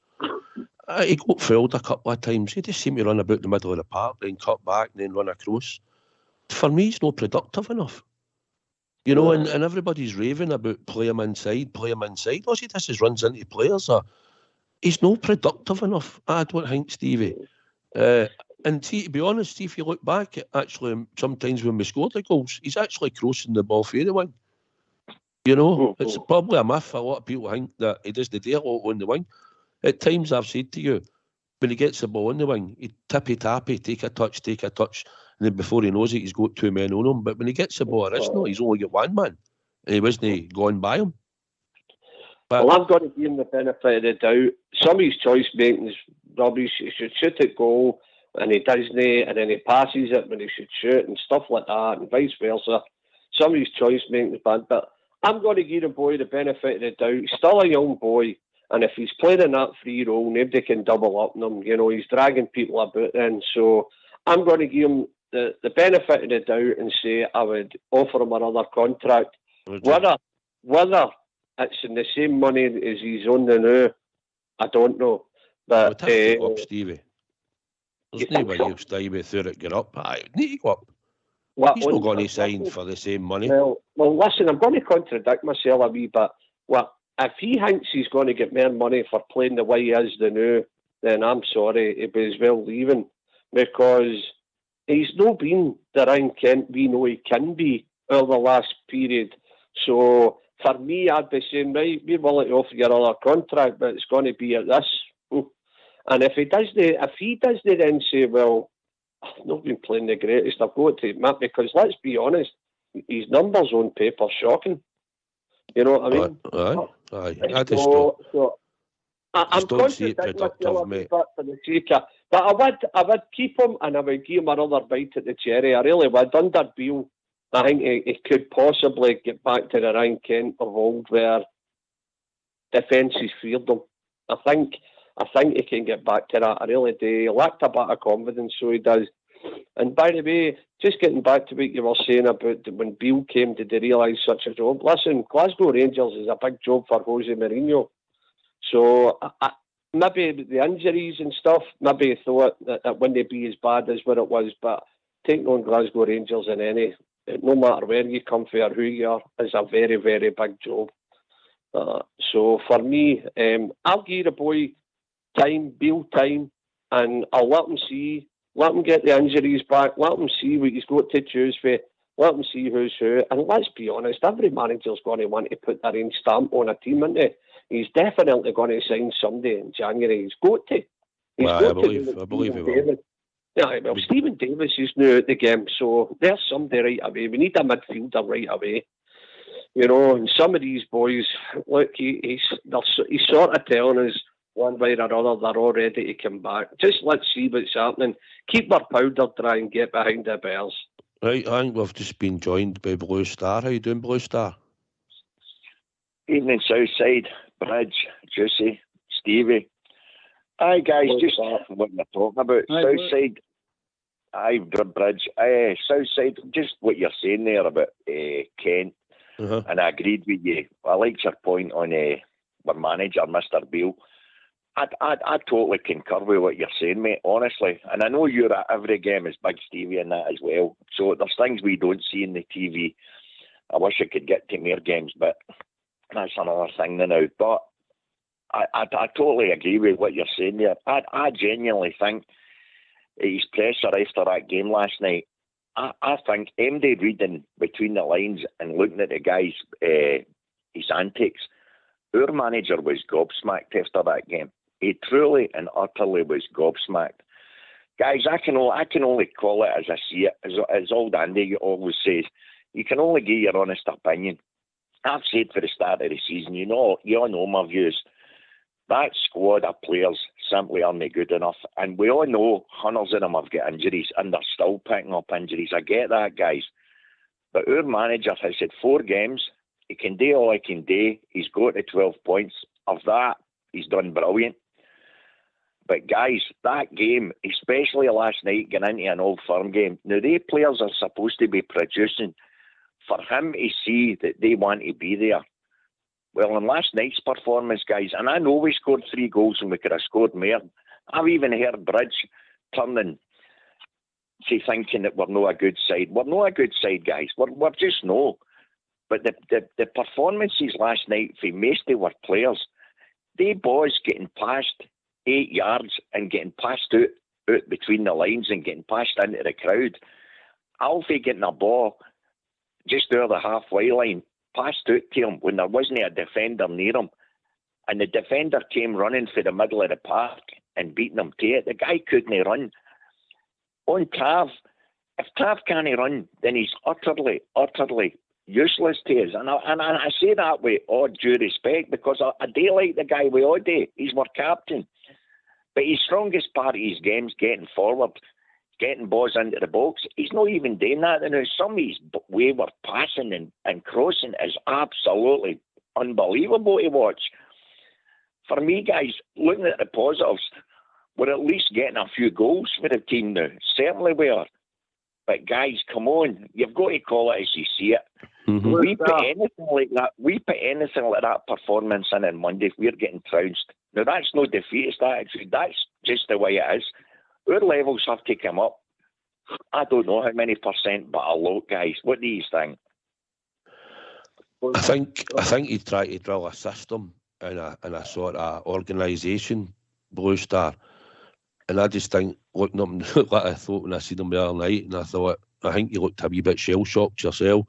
He got fouled a couple of times. He just seemed to run about the middle of the park, then cut back, and then run across. For me, he's not productive enough. And everybody's raving about play him inside. All he does is runs into players. He's not productive enough, I don't think, Stevie. And see, to be honest, if you look back, actually, sometimes when we score the goals, he's actually crossing the ball through the wing. It's probably a myth. A lot of people think that he does the day a lot on the wing. At times, I've said to you, when he gets the ball on the wing, he tippy-tappy, take a touch, and then before he knows it, he's got two men on him. But when he gets the ball originally, he's only got one man, and he wasn't going by him. But, I've got to give him the benefit of the doubt. Some of his choice making is rubbish. He should shoot at goal. and he doesn't, and then he passes it when he should shoot and stuff like that, and vice versa. Some of his choice making is bad, but I'm going to give the boy the benefit of the doubt. He's still a young boy, and if he's playing in that free role, nobody can double up on him. You know, he's dragging people about then. So I'm going to give him the benefit of the doubt and say I would offer him another contract. Whether it's in the same money as he's on the now, I don't know. But have to go up, Stevie. There's no way you'll Stevie through it, get up. I need to go up. He's not going to sign for the same money. Well, listen, I'm going to contradict myself a wee bit. Well, if he thinks he's going to get more money for playing the way he is the now, then I'm sorry, he'd be as well leaving, because he's not been the Ryan Kent we know he can be over the last period. So for me, I'd be saying, right, we're willing to offer you another contract, but it's going to be at this. And if he does then say, well, I've not been playing the greatest, I've got to admit, because let's be honest, his numbers on paper shocking. You know what I mean? I just don't. So I'm don't see it contradicting myself productive, a mate. bit for the sake of, but I would keep him, and I would give him another bite at the cherry. I really would. Under Beale, I think he could possibly get back to the Ryan Kent of old, where defences feared him. I think he can get back to that. I really do. He lacked a bit of confidence, so he does. And by the way, just getting back to what you were saying about when Beale came, did they realise such a job? Listen, Glasgow Rangers is a big job for Jose Mourinho. So maybe the injuries and stuff, maybe he thought that it wouldn't be as bad as what it was, but taking on Glasgow Rangers in any, no matter where you come from or who you are, is a very, very big job. So for me, I'll give the boy Beale time, and I'll let him get the injuries back, let him see what he's got to choose for, let him see who's who, and let's be honest, every manager's going to want to put their own stamp on a team, isn't he? He's definitely going to sign somebody in January. He's got to. I believe he will. Yeah, well, Stephen Davis is new at the game, so there's somebody right away. We need a midfielder right away. You know, and some of these boys, look, he's sort of telling us one way or another they're all ready to come back. Just let's see what's happening. Keep our powder dry and get behind the Bears. Right, I think we've just been joined by Blue Star. How you doing, Blue Star? Evening, Southside, Bridge, Juicy, Stevie. Aye, guys, just what you're talking about. Southside, aye, Bridge. Southside, just what you're saying there about Kent. And I agreed with you. I liked your point on our manager, Mr. Beale. I totally concur with what you're saying, mate, honestly. And I know you're at every game as Big Stevie and that as well. So there's things we don't see in the TV. I wish I could get to more games, but that's another thing now. But I totally agree with what you're saying there. I genuinely think his pressure after that game last night, I think MD reading between the lines and looking at the guys, his antics, our manager was gobsmacked after that game. He truly and utterly was gobsmacked. Guys, I can only call it as I see it. As old Andy always says, you can only give your honest opinion. I've said for the start of the season, you all know my views. That squad of players simply aren't good enough. And we all know hundreds of them have got injuries and they're still picking up injuries. I get that, guys. But our manager has had 4 games. He can do all he can do. He's got to 12 points. Of that, he's done brilliant. But guys, that game, especially last night, getting into an Old Firm game, now they players are supposed to be producing. For him to see that they want to be there. Well, in last night's performance, guys, and I know we scored 3 goals and we could have scored more. I've even heard Bridge turning to thinking that we're not a good side. We're not a good side, guys. We're just no. But the performances last night for most of our players, they boys getting past 8 yards and getting passed out between the lines and getting passed into the crowd. Alfie getting a ball just over the halfway line, passed out to him when there wasn't a defender near him. And the defender came running for the middle of the park and beating him to it. The guy couldn't run. On Tav, if Tav can't run, then he's utterly useless to us. And I say that with all due respect because I do like the guy, we all do. He's our captain. But his strongest part of his game is getting forward, getting balls into the box. He's not even doing that. And some of his wayward passing and crossing is absolutely unbelievable to watch. For me, guys, looking at the positives, we're at least getting a few goals for the team now. Certainly we are. But guys, come on, you've got to call it as you see it. Mm-hmm. We put anything like that performance in on Monday, we're getting trounced. Now that's no defeatist attitude. That's just the way it is. Our levels have to come up. I don't know how many percent, but a lot, guys. What do you think? I think he'd try to drill a system and a sort of organisation, Blue Star. And I just think, looking up, like I thought when I seen him the other night, and I think you looked a wee bit shell-shocked yourself.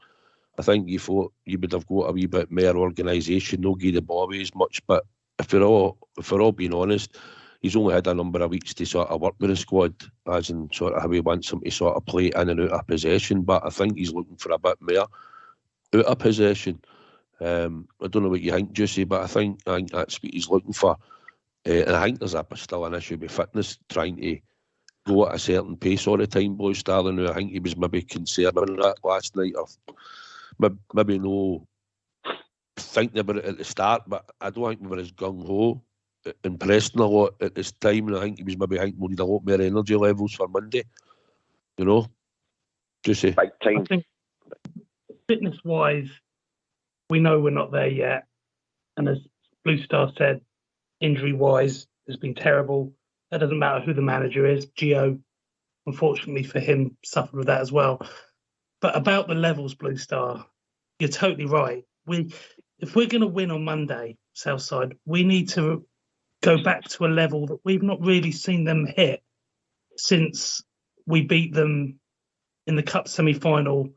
I think you thought you would have got a wee bit more organisation, no give the ball away as much. But if we're all being honest, he's only had a number of weeks to sort of work with the squad, as in sort of how he wants them to sort of play in and out of possession. But I think he's looking for a bit more out of possession. I don't know what you think, Juicy, but I think that's what he's looking for. And I think there's still an issue with fitness, trying to go at a certain pace all the time, Blue Star. And I think he was maybe concerned about that last night, or maybe no thinking about it at the start, but I don't think we were as gung-ho and pressing a lot at this time, and I think he was maybe thinking we need a lot more energy levels for Monday, you know? Juicy. I think fitness-wise, we know we're not there yet, and as Blue Star said, injury-wise, has been terrible. That doesn't matter who the manager is. Gio, unfortunately for him, suffered with that as well. But about the levels, Blue Star, you're totally right. If we're going to win on Monday, Southside, we need to go back to a level that we've not really seen them hit since we beat them in the Cup semi-final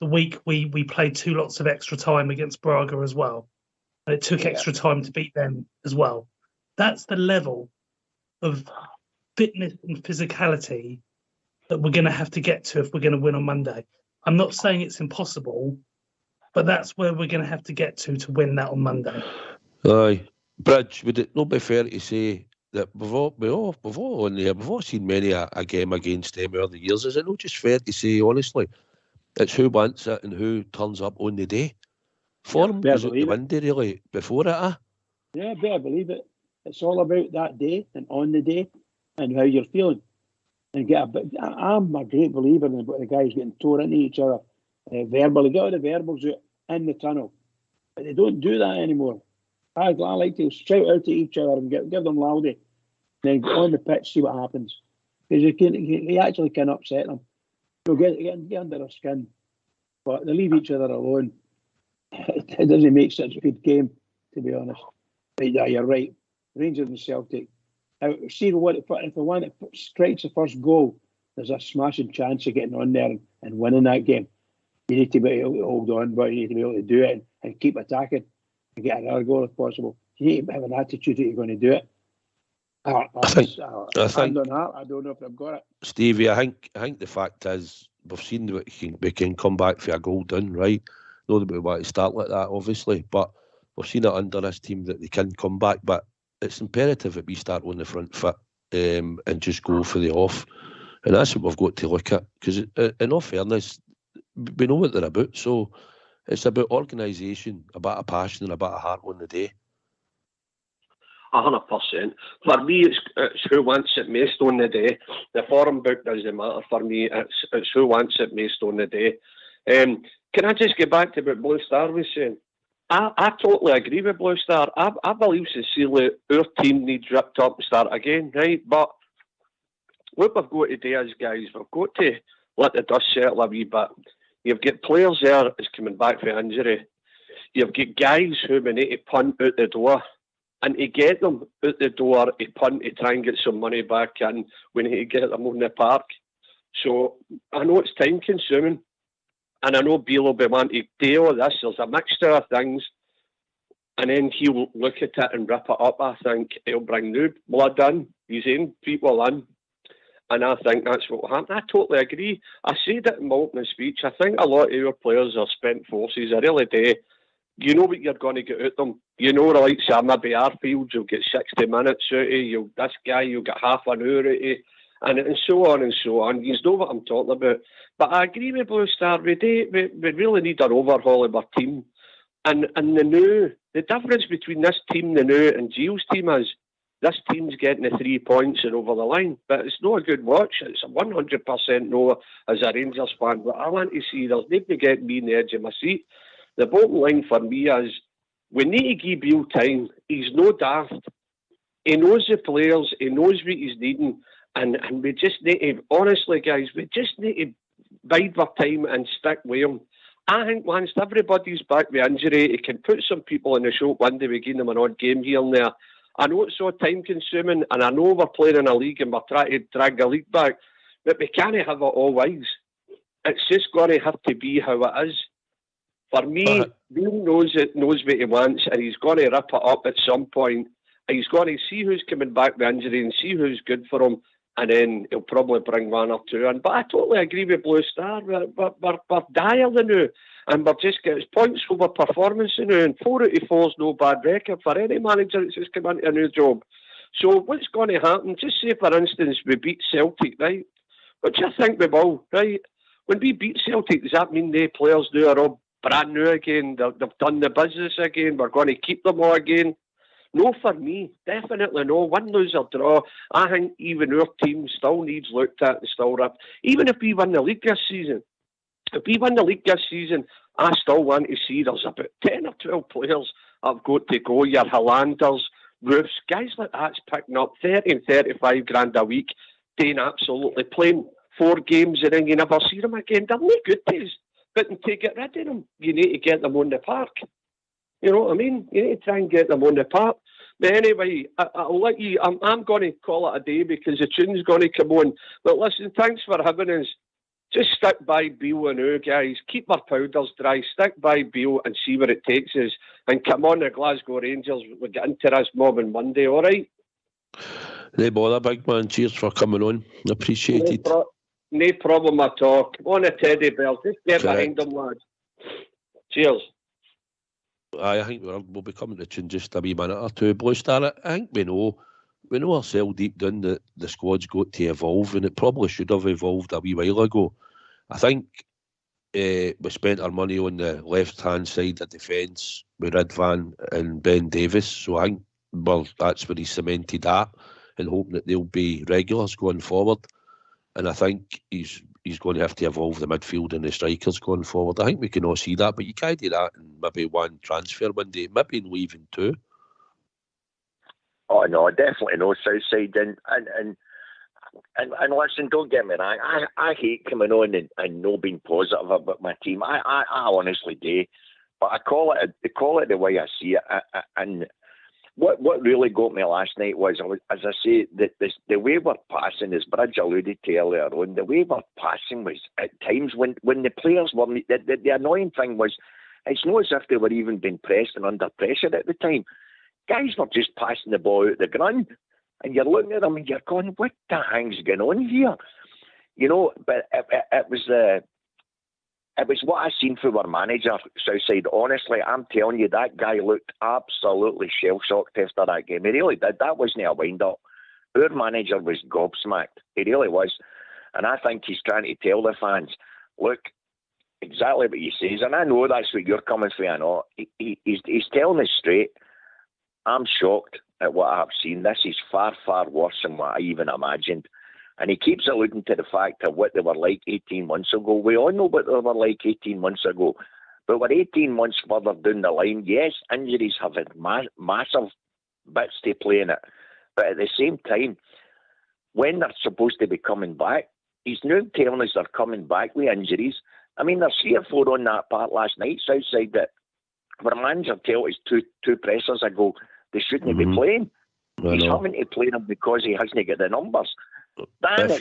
the week we played 2 lots of extra time against Braga as well. And it took extra time to beat them as well. That's the level of fitness and physicality that we're going to have to get to if we're going to win on Monday. I'm not saying it's impossible, but that's where we're going to have to get to win that on Monday. Aye. Bridge, would it not be fair to say that we've all seen many a game against them over the years? Is it not just fair to say, honestly, it's who wants it and who turns up on the day? Form is out the window, really, before it, Yeah, better believe it. It's all about that day and on the day and how you're feeling. And I'm a great believer in the guys getting torn into each other verbally. Get all the verbals out in the tunnel. But they don't do that anymore. I like to shout out to each other and give them loudy. Then go on the pitch, see what happens. Because you actually can upset them. You'll get under their skin. But they leave each other alone. It doesn't make such a good game, to be honest. But yeah, you're right. Rangers and Celtic. See if the one that strikes the first goal, there's a smashing chance of getting on there and winning that game. You need to be able to hold on, but you need to be able to do it and keep attacking and get another goal if possible. You need to have an attitude that you're going to do it. I don't know if I've got it. Stevie, I think the fact is we've seen that we can come back for a goal down, right? Not that we want to start like that, obviously, but we've seen it under this team that they can come back. But it's imperative that we start on the front foot and just go for the off. And that's what we've got to look at. Because in all fairness, we know what they're about. So it's about organisation, a bit of passion and a bit of heart on the day. 100%. For me, it's who wants it most on the day. The form book doesn't matter for me. It's who wants it most on the day. Can I just get back to what Blue Star was saying? I totally agree with Blue Star. I believe sincerely our team needs ripped up and start again, right? But what we've got to do is, guys, we've got to let the dust settle a wee bit. You've got players there that's coming back from injury. You've got guys who we need to punt out the door. And to get them out the door, to punt, to try and get some money back in, we need to get them on the park. So I know it's time consuming. And I know Beale will be wanting to do all this. There's a mixture of things. And then he'll look at it and rip it up. I think he'll bring new blood in. He's in people in. And I think that's what will happen. I totally agree. I said it in my opening speech. I think a lot of our players are spent forces. I really do. you know what you're going to get out them. You know, the likes of maybe Arfield, you'll get 60 minutes out of you. This guy, you'll get half an hour out of, and so on and so on. You know what I'm talking about. But I agree with Blue Star. We really need an overhaul of our team. And the difference between this team, the new, and Gio's team is this team's getting the 3 points and over the line. But it's not a good watch. It's a 100% no as a Rangers fan. But I want to see there's nobody getting me on the edge of my seat. The bottom line for me is we need to give Beale time. He's no daft. He knows the players. He knows what he's needing. And we just need to, honestly, guys, we just need to bide our time and stick with him. I think once everybody's back with injury, he can put some people in the shop window, we give them an odd game here and there. I know it's so time-consuming, and I know we're playing in a league and we're trying to drag the league back, but we can't have it always. It's just going to have to be how it is. For me, Beale knows what he wants, and he's going to rip it up at some point. He's going to see who's coming back with injury and see who's good for him, and then he'll probably bring one or two in. But I totally agree with Blue Star. We're dire now, and we're just getting points over performance now, and 4 out of 4 is no bad record for any manager that's just come into a new job. So what's going to happen? Just say, for instance, we beat Celtic, right? Which I think we will, right? When we beat Celtic, does that mean the players now are all brand new again? They've done the business again? We're going to keep them all again? No, for me, definitely no. Win, lose or draw. I think even our team still needs looked at and still ripped. Even if we win the league this season, I still want to see there's about 10 or 12 players that have got to go. Your Hollanders, Roofs, guys like that's picking up 30 and 35 grand a week, doing absolutely playing 4 games and then you never see them again. They're no good days. But to get rid of them, you need to get them on the park. You know what I mean? You need to try and get them on the park. But anyway, I'll let you. I'm going to call it a day because the tune's going to come on. But listen, thanks for having us. Just stick by Beale and now, guys. Keep our powders dry. Stick by Beale and see where it takes us. And come on, the Glasgow Rangers. We'll get into this mob on Monday, all right? No bother, big man. Cheers for coming on. Appreciate it. No problem at all. Come on, a teddy bear. Just get behind them, lads. Cheers. I think we'll be coming to tune just a wee minute or two. Blue Star, I think we know ourselves deep down that the squad's got to evolve, and it probably should have evolved a wee while ago. I think we spent our money on the left-hand side of defence with Ridvan and Ben Davis, so I think that's where he cemented that, and hoping that they'll be regulars going forward. And I think he's going to have to evolve the midfield and the strikers going forward. I think we can all see that, but you can't do that in maybe one transfer window, maybe in leaving 2. Oh no, definitely no Southside, and listen, don't get me wrong. I hate coming on and not being positive about my team. I honestly do, but I call it the way I see it. And what really got me last night was, as I say, the way we're passing, as Bridge alluded to earlier on, the way we're passing was at times when the players were. The annoying thing was, it's not as if they were even being pressed and under pressure at the time. Guys were just passing the ball out the ground, and you're looking at them and you're going, "What the hell's going on here?" You know. But it was what I seen from our manager, Southside. Honestly, I'm telling you, that guy looked absolutely shell-shocked after that game. He really did. That wasn't a wind-up. Our manager was gobsmacked. He really was. And I think he's trying to tell the fans, look, exactly what he says. And I know that's what you're coming for, I know. He's telling us straight, I'm shocked at what I've seen. This is far, far worse than what I even imagined. And he keeps alluding to the fact of what they were like 18 months ago. We all know what they were like 18 months ago. But we're 18 months further down the line. Yes, injuries have had massive bits to play in it. But at the same time, when they're supposed to be coming back, he's now telling us they're coming back with injuries. I mean, there's 3 or 4 on that part last night, Southside, that our manager told us two pressers ago they shouldn't be playing. He's having to play them because he hasn't got the numbers. That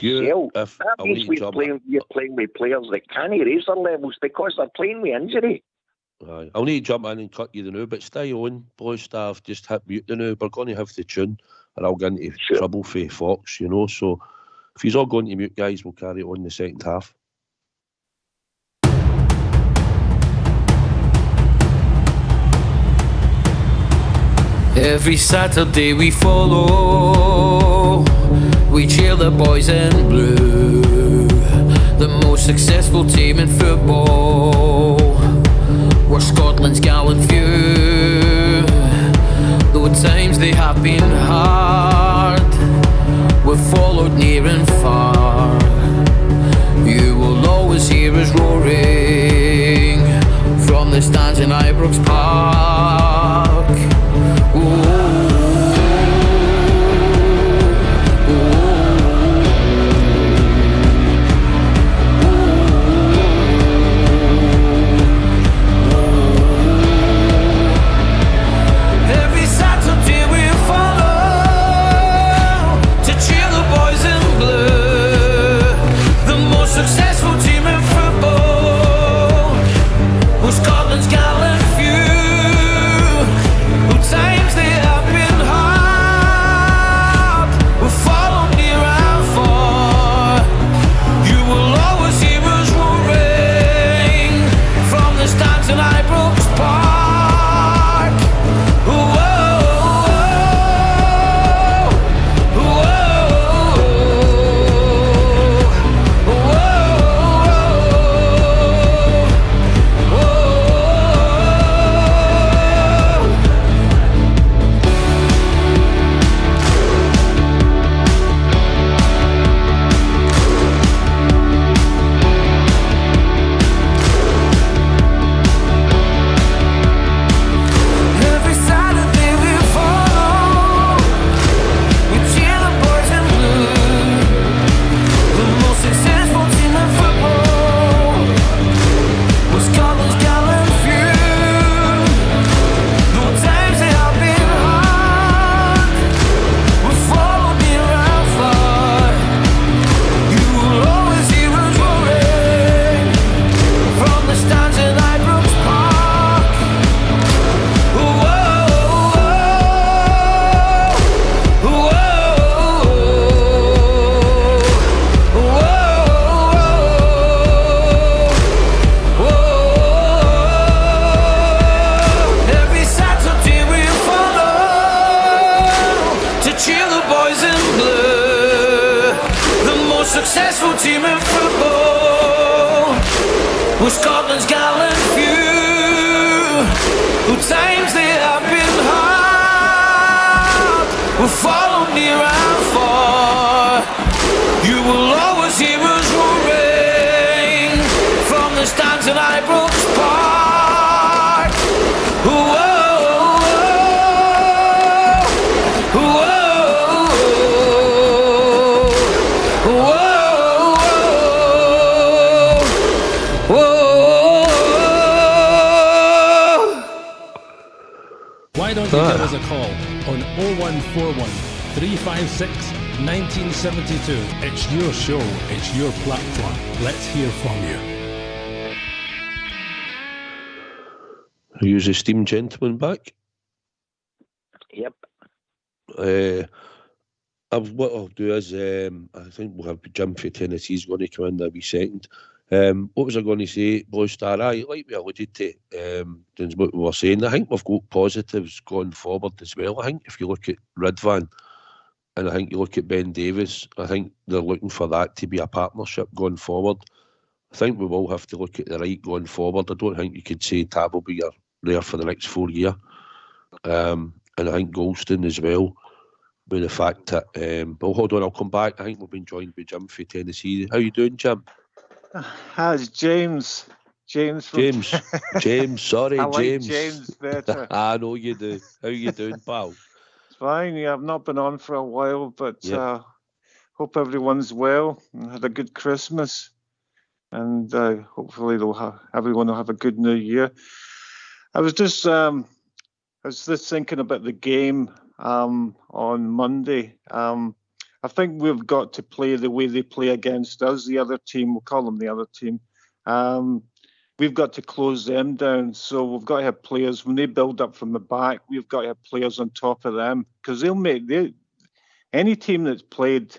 means we're playing with players that can't raise their levels because they're playing with injury. I'll need to jump in and cut you the now, but stay on, Blue Star. Just hit mute the now. We're going to have the tune, and I'll get into trouble for Fox, you know. So if he's all going to mute, guys, we'll carry on the second half. Every Saturday we follow, we cheer the boys in blue, the most successful team in football. We're Scotland's gallant few, though at times they have been hard. We've followed near and far. You will always hear us roaring from the stands in Ibrox Park. Every Saturday we follow to cheer the boys in blue, the most successful team in football. We're Scotland's gallant few, who times they have been hard. We follow near and far. You will always hear us roaring from the stands in Ibrox Park. Successful team in football, we're Scotland's gallant few, who times they have been hard. We follow near and far. You will always hear us roaring from the stands in Ibrox Park. Whoa. Why don't you give us a call on 0141 356 1972. It's your show, it's your platform. Let's hear from you. Are you esteemed gentleman back? Yep. What I'll do is, I think we'll have Jim for Tennessee's going to come in a wee second. What was I going to say, Blue Star? Like we alluded to, what we were saying, I think we've got positives going forward as well. I think if you look at Ridvan and I think you look at Ben Davies, I think they're looking for that to be a partnership going forward. I think we will have to look at the right going forward. I don't think you could say Tab will be there for the next 4 years. And I think Golston as well, with the fact that, but hold on, I'll come back. I think we've been joined by Jim for Tennessee. How you doing, Jim? How's James? James, sorry, I like James. James better. I know you do. How you doing, pal? It's fine. Yeah, I've not been on for a while, but Yep. hope everyone's well and had a good Christmas. And hopefully everyone will have a good New Year. I was just thinking about the game on Monday. I think we've got to play the way they play against us, the other team. We'll call them the other team. We've got to close them down. So we've got to have players, when they build up from the back, we've got to have players on top of them, because any team that's played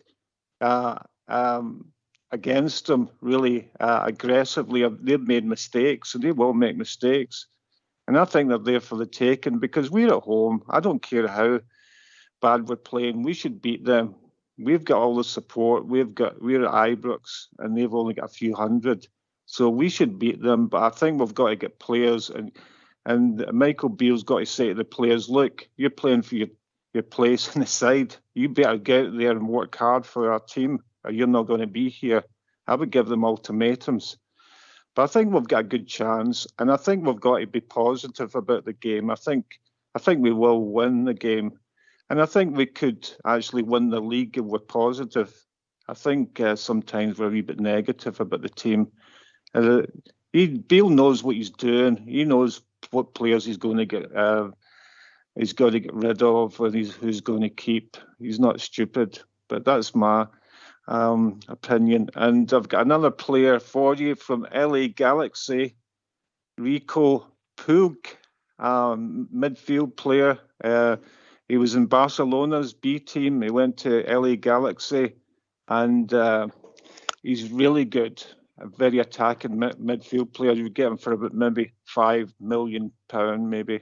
against them really aggressively, they've made mistakes, and they will make mistakes. And I think they're there for the taking because we're at home. I don't care how bad we're playing. We should beat them. We've got all the support. We're at Ibrox, and they've only got a few hundred. So we should beat them. But I think we've got to get players, and Michael Beale's got to say to the players, look, you're playing for your place in the side. You better get out there and work hard for our team, or you're not going to be here. I would give them ultimatums. But I think we've got a good chance, and I think we've got to be positive about the game. I think we will win the game. And I think we could actually win the league if we're positive. I think sometimes we're a wee bit negative about the team. Beale knows what he's doing. He knows what players he's going to get. He's got to get rid of, and who's going to keep. He's not stupid, but that's my opinion. And I've got another player for you from LA Galaxy, Rico Puig, midfield player. He was in Barcelona's B team. He went to LA Galaxy, and he's really good. A very attacking midfield player. You would get him for about maybe £5 million, maybe.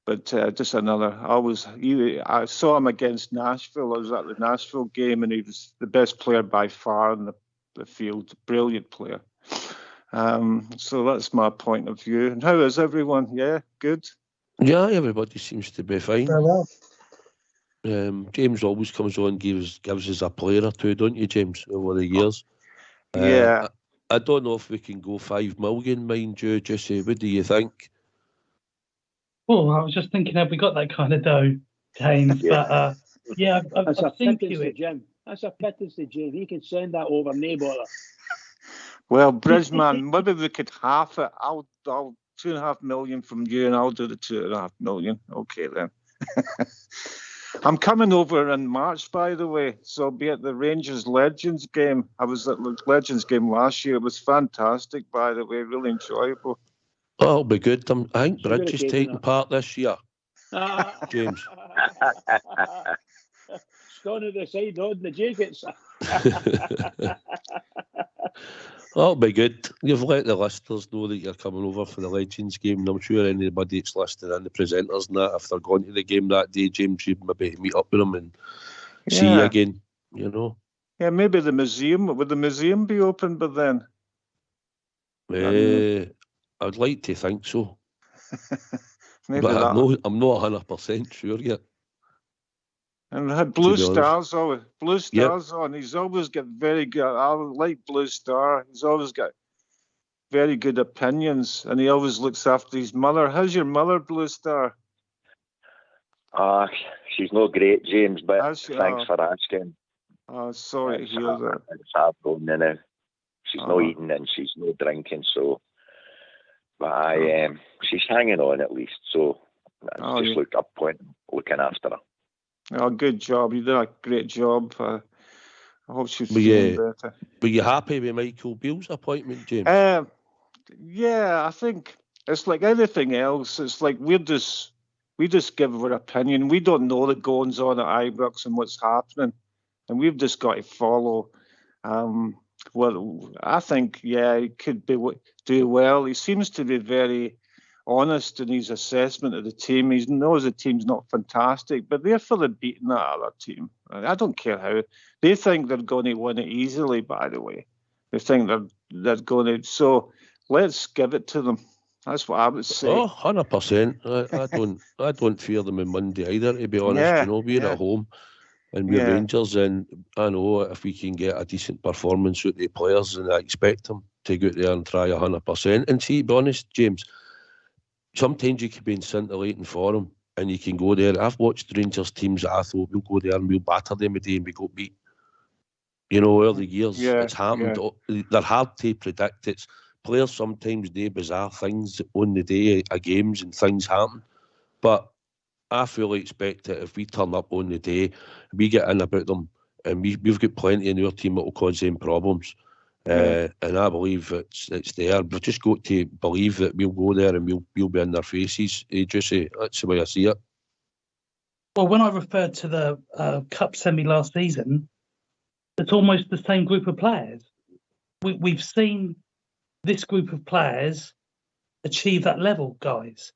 But just another. I saw him against Nashville. I was at the Nashville game, and he was the best player by far in the field. Brilliant player. So that's my point of view. And how is everyone? Yeah, good. Yeah, everybody seems to be fine. Very well. James always comes on, gives us a player or two, don't you, James, over the years? Yeah. I don't know if we can go 5 million, mind you, Jesse. What do you think? Oh, I was just thinking, have we got that kind of dough, James? But yeah, That's I've a seen pittance to it. Jim. That's a pittance to Jim. He can send that over, no bother. Well, Bridgeman, maybe we could half it. I'll 2.5 million from you, and I'll do the 2.5 million. Okay, then. I'm coming over in March, by the way, so I'll be at the Rangers Legends game. I was at the Legends game last year. It was fantastic, by the way, really enjoyable. Oh, it'll be good. I think Bridge is taking part this year. James. Stone at the side, nodding the jackets. That'll be good. You've let the listeners know that you're coming over for the Legends game, and I'm sure anybody that's listed in the presenters and that, if they're going to the game that day, James, you'd maybe meet up with them and see you again, you know. Yeah, maybe the museum. Would the museum be open by then? I'd like to think so. Maybe but that. I'm not 100% sure yet. And had Blue Stars on. He's always got very good. I like Blue Star. He's always got very good opinions, and he always looks after his mother. How's your mother, Blue Star? She's not great, James, but thanks for asking. Oh, sorry to hear that. It's hard going now. She's not eating and she's not drinking, so. But she's hanging on at least, so look up point looking after her. Oh, good job. You did a great job. I hope she's feeling better. Were you happy with Michael Beale's appointment, James? Yeah, I think it's like anything else. It's like we just give our opinion. We don't know the goings on at Ibrox and what's happening, and we've just got to follow. Well, I think he could do well. He seems to be very honest in his assessment of the team. He knows the team's not fantastic, but they're for the beating that other team. I don't care how. They think they're going to win it easily, by the way. They think they're going to. So let's give it to them. That's what I would say. Oh, 100%. I don't fear them on Monday either, to be honest. We're at home and we're Rangers, and I know if we can get a decent performance with the players, and I expect them to go out there and try 100%. And see, to be honest, James, sometimes you can be scintillating for them, and you can go there. I've watched Rangers teams that I thought we'll go there and we'll batter them a day and we got beat. Over the years, it's happened. They're hard to predict. It's players sometimes do bizarre things on the day of games and things happen. But I fully expect that if we turn up on the day, we get in about them, and we've got plenty in our team that will cause them problems. And I believe it's there. We've just got to believe that we'll go there and we'll be in their faces. Jesse, that's the way I see it. Well, when I referred to the Cup semi last season, it's almost the same group of players. We've seen this group of players achieve that level, guys.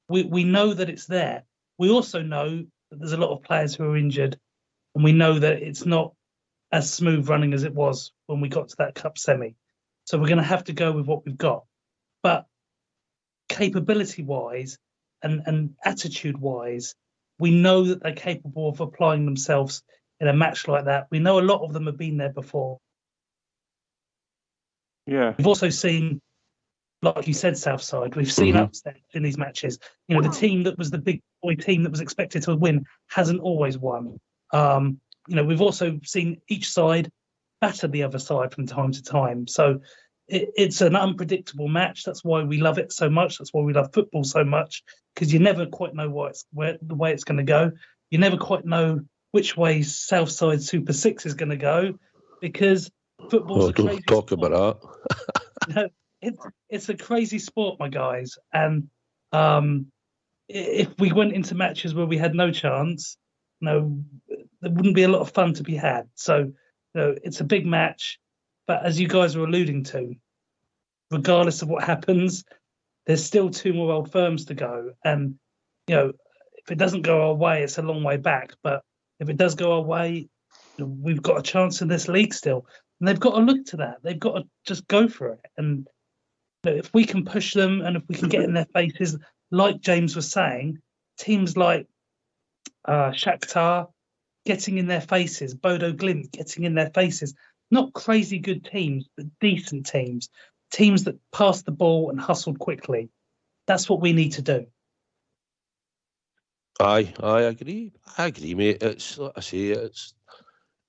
We know that it's there. We also know that there's a lot of players who are injured, and we know that it's not as smooth running as it was when we got to that cup semi. So we're going to have to go with what we've got. But capability-wise and attitude-wise, we know that they're capable of applying themselves in a match like that. We know a lot of them have been there before. Yeah. We've also seen, like you said, Southside, we've seen upsets in these matches. You know, the team that was the big boy team that was expected to win hasn't always won. You know, we've also seen each side batter the other side from time to time. So it's an unpredictable match. That's why we love it so much. That's why we love football so much, because you never quite know the way it's going to go. You never quite know which way Southside Super 6 is going to go, because football's a crazy talk sport. about that. It's a crazy sport, my guys. And if we went into matches where we had no chance, there wouldn't be a lot of fun to be had. So, it's a big match. But as you guys are alluding to, regardless of what happens, there's still 2 more Old Firms to go. And, if it doesn't go our way, it's a long way back. But if it does go our way, we've got a chance in this league still. And they've got to look to that. They've got to just go for it. And if we can push them and if we can get in their faces, like James was saying, teams like Shakhtar getting in their faces, Bodo Glimt getting in their faces, not crazy good teams, but decent teams that passed the ball and hustled quickly. That's what we need to do. I agree, mate. It's like I say,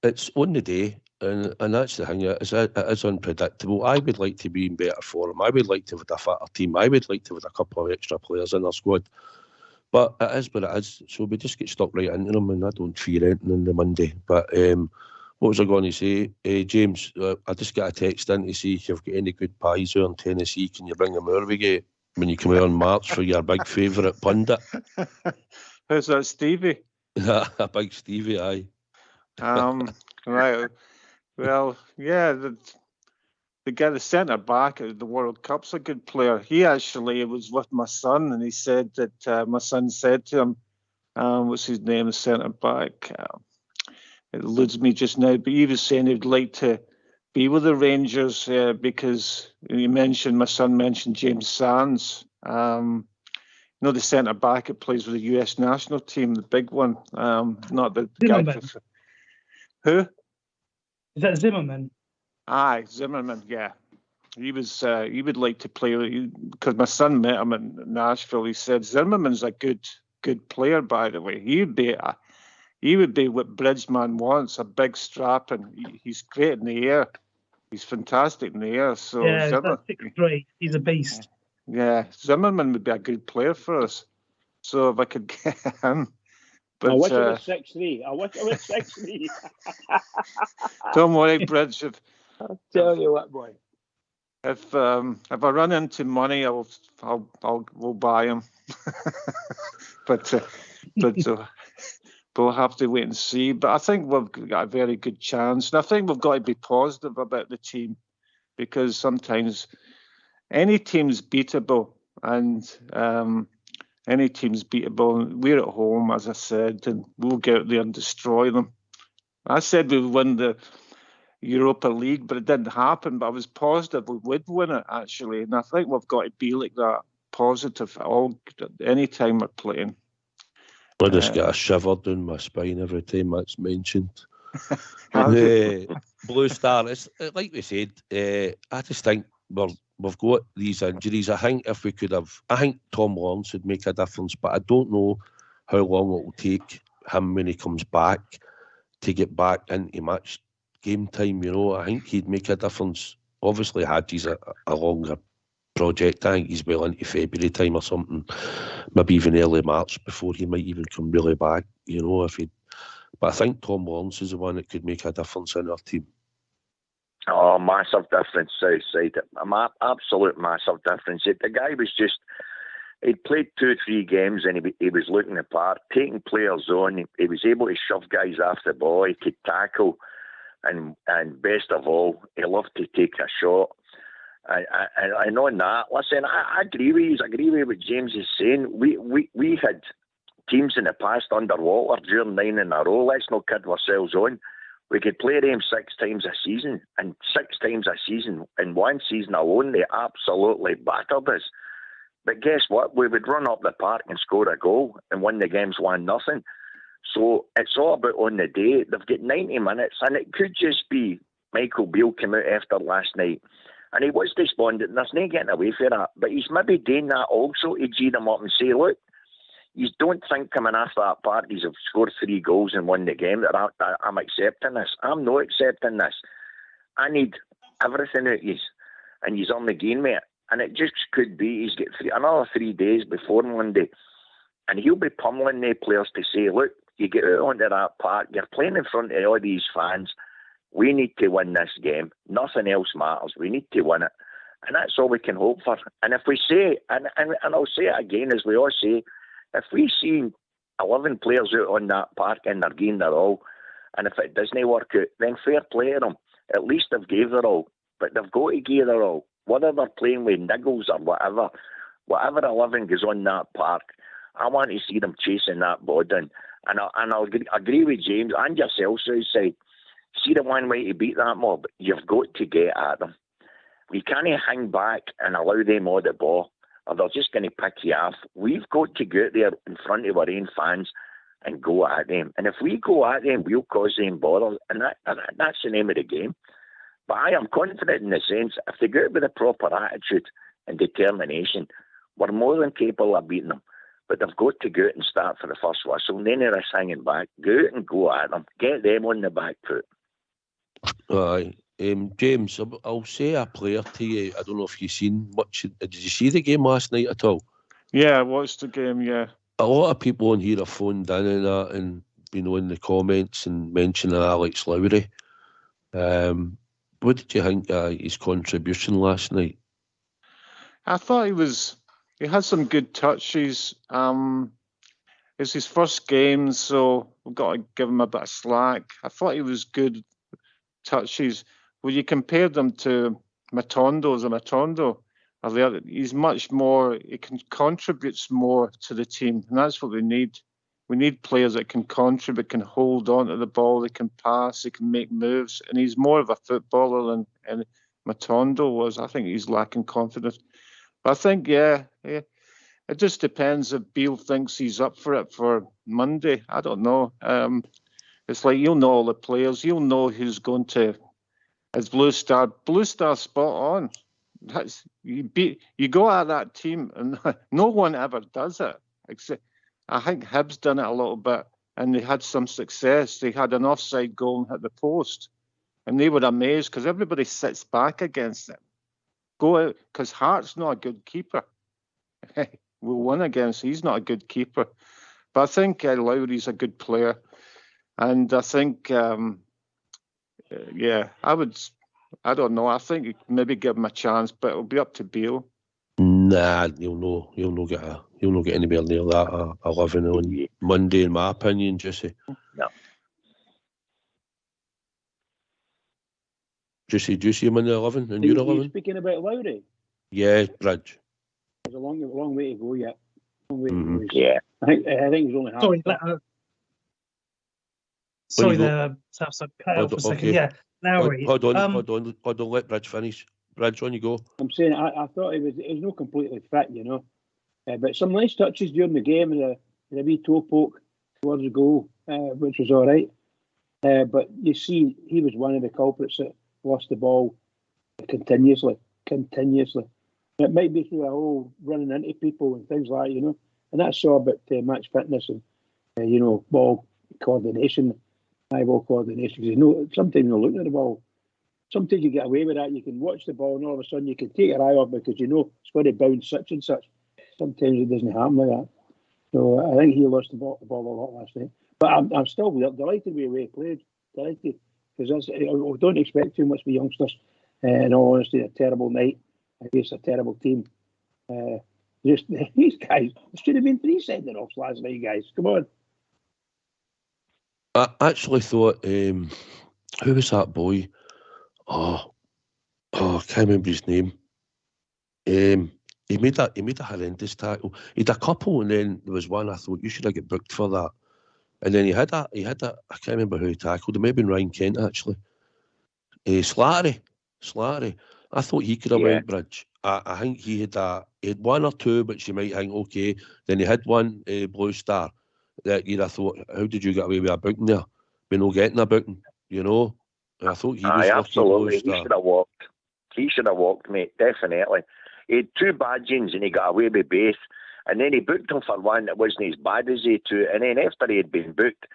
it's on the day, and that's the thing. It is unpredictable. I would like to be in better form. I would like to have a fitter team. I would like to have a couple of extra players in our squad. But it is what it is. So we just get stuck right into them, and I don't fear anything on the Monday. But what was I going to say? James, I just got a text in to see if you've got any good pies here in Tennessee. Can you bring them over again when you come out in March for your big favourite pundit? Who's that, Stevie? A big Stevie, aye. Right. Well, yeah, the guy, the centre back at the World Cup's a good player. He actually was with my son, and he said that my son said to him, what's his name, the centre back? It eludes me just now, but he was saying he'd like to be with the Rangers because my son mentioned James Sands. The centre back that plays with the US national team, the big one, not the Zimmerman. guy. Who? Is that Zimmerman? Aye, Zimmerman. Yeah, he would like to play because my son met him in Nashville. He said Zimmerman's a good player. By the way, he would be what Bridgman wants, a big strap, and he's great in the air. He's fantastic in the air. So yeah, that's 6'3". He's a beast. Yeah, Zimmerman would be a good player for us. So if I could get him. But, I wish I was 6'3". I wish I was 6'3". Don't worry, Bridge. I'll tell you what, boy. If I run into money, we'll buy him. but we'll have to wait and see. But I think we've got a very good chance, and I think we've got to be positive about the team, because sometimes any team's beatable, and any team's beatable. We're at home, as I said, and we'll get out there and destroy them. I said we would win the Europa League, but it didn't happen. But I was positive we would win it, actually, and I think we've got to be like that, positive any time we're playing. I just get a shiver down my spine every time that's mentioned. Blue Star, it's like we said, I just think we've got these injuries. I think if we could have, I think Tom Lawrence would make a difference, but I don't know how long it will take him when he comes back to get back into match game time. I think he'd make a difference. Obviously, Hadji's a longer project. I think he's well into February time or something, maybe even early March before he might even come really back. But I think Tom Lawrence is the one that could make a difference in our team. Oh, massive difference, Southside. Absolute massive difference. The guy was he'd played 2 or 3 games and he was looking the part, taking players on. He was able to shove guys off the ball. He could tackle. And best of all, he loved to take a shot. And on that, listen, I agree with you. I agree with what James is saying. We had teams in the past underwater during 9 in a row. Let's not kid ourselves on. We could play them 6 times a season, and 6 times a season in one season alone, they absolutely battered us. But guess what? We would run up the park and score a goal and win the games 1-0. So it's all about on the day. They've got 90 minutes, and it could just be Michael Beale came out after last night, and he was despondent. There's no getting away from that. But he's maybe doing that also to G them up and say, look, you don't think coming after that party have scored 3 goals and won the game that I'm accepting this. I'm not accepting this. I need everything out of you, and he's on the game, mate. And it just could be he's got another 3 days before Monday, and he'll be pummeling the players to say, look, you get out onto that park, you're playing in front of all these fans. We need to win this game. Nothing else matters. We need to win it. And that's all we can hope for. And if we say, and I'll say it again, as we all say, if we see 11 players out on that park and they're giving their all, and if it doesn't work out, then fair play to them. At least they've gave their all. But they've got to give their all. Whether they're playing with niggles or whatever 11 goes on that park, I want to see them chasing that ball down. And I'll agree with James and yourself, Southside. See the one way to beat that mob, you've got to get at them. We can't hang back and allow them all the ball, or they're just going to pick you off. We've got to go out there in front of our own fans and go at them. And if we go at them, we'll cause them bother, and that's the name of the game. But I am confident in the sense, if they go out with a proper attitude and determination, we're more than capable of beating them. But they've got to go out and start for the first whistle. None of us hanging back. Go out and go at them. Get them on the back foot. Aye. James, I'll say a player to you. I don't know if you've seen much. Did you see the game last night at all? Yeah, I watched the game, yeah. A lot of people on here have phoned in and that, and in the comments and mentioning Alex Lowry. What did you think of his contribution last night? I thought he had some good touches. It's his first game, so we've got to give him a bit of slack. I thought he was good touches. When you compare them to Matondo, he's much more, he contributes more to the team, and that's what we need. We need players that can contribute, can hold on to the ball, they can pass, they can make moves, and he's more of a footballer than Matondo was. I think he's lacking confidence. But I think, yeah, it just depends if Beale thinks he's up for it for Monday. I don't know. It's like you'll know all the players. You'll know who's going to. It's Blue Star spot on. You go at that team, and no one ever does it. Except I think Hibs done it a little bit, and they had some success. They had an offside goal and hit the post, and they were amazed because everybody sits back against them. Go out because Hart's not a good keeper. We'll win against. He's not a good keeper, but I think Lowry's a good player. And I think, I don't know. I think you maybe give him a chance, but it'll be up to Beale. Nah, he'll not get anywhere near that 11 on Monday, in my opinion, Jesse. No. Jesse, do you see him in the 11? And you're 11? Speaking about Lowry? Yeah, Bridge. There's a long way to go yet. Yeah. I think he's only half. Sorry, the Southside cut out for a second. Okay. Yeah, Lowry. Hold on. Let Bridge finish. Bridge, on you go. I'm saying I thought he was not completely fit, but some nice touches during the game, and a wee toe poke towards the goal, which was all right. But you see, he was one of the culprits that lost the ball continuously. It might be through a whole running into people and things like that, and that's all about match fitness and ball coordination. High ball coordination. Because sometimes you're looking at the ball. Sometimes you get away with that. You can watch the ball and all of a sudden you can take your eye off because it's going to bounce such and such. Sometimes it doesn't happen like that. So I think he lost the ball a lot last night. But I'm still delighted with the way he played. Delighted. Because I don't expect too much with youngsters. In all honesty, a terrible night against a terrible team. Just these guys, there should have been 3 sending-offs last night, guys. Come on. I actually thought, who was that boy? I can't remember his name. He made a horrendous tackle. He had a couple, and then there was one I thought you should have got booked for that. And then he had a I can't remember who he tackled. It may have been Ryan Kent actually. Slattery. I thought he could have went Bridge. I think he had one or two, which you might think okay. Then he had one Blue Star that you'd have thought, how did you get away with a booking there? We're not getting a booking, you know. And I thought he was absolutely. Blue Star. He should have walked, mate. Definitely. He had two badgings and he got away with both. And then he booked him for one that wasn't as bad as he two. And then after he had been booked,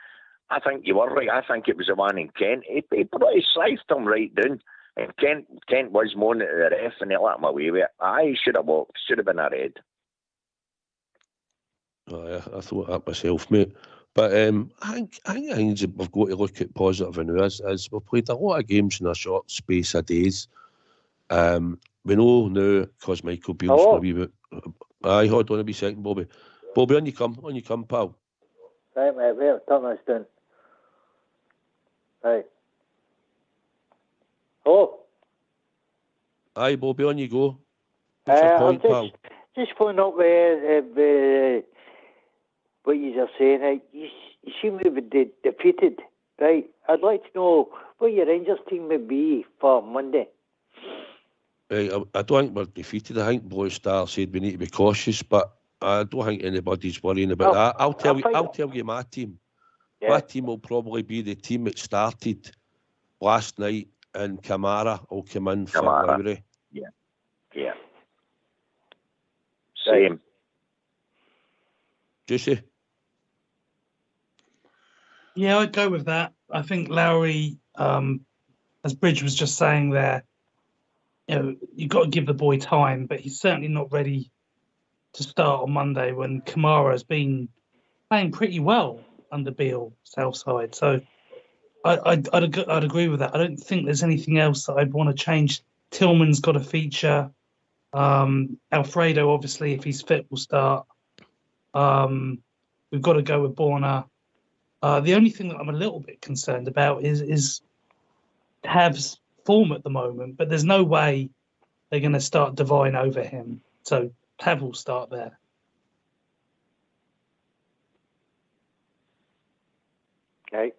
I think you were right. I think it was the one in Kent. He sliced him right down. And Kent was moaning at the ref and he let him away with it. He should have walked. Should have been a red. I thought that myself, mate. But I think we've got to look at positive now as we've played a lot of games in a short space of days. We know now because Michael Beale's for a wee bit. Aye, hold on a wee second, Bobby. Bobby, on you come, pal. Right, mate, wait, turn this down. Right. Hello? Aye, Bobby, on you go. What's your point, pal? Just following up with what you are saying. You seem to be defeated, right? I'd like to know what your Rangers team would be for Monday. Right, I don't think we're defeated. I think Blue Star said we need to be cautious, but I don't think anybody's worrying about that. I'll tell you my team. Yeah. My team will probably be the team that started last night, and Kamara will come in for Lowry. Yeah. Same. Juicy? Yeah, I'd go with that. I think Lowry, as Bridge was just saying there, you've got to give the boy time, but he's certainly not ready to start on Monday when Kamara has been playing pretty well under Beale, Southside. So I'd agree with that. I don't think there's anything else that I'd want to change. Tillman's got a feature. Alfredo, obviously, if he's fit, will start. We've got to go with Borna. The only thing that I'm a little bit concerned about is Tav's form at the moment, but there's no way they're going to start Devine over him. So Tav will start there. Okay.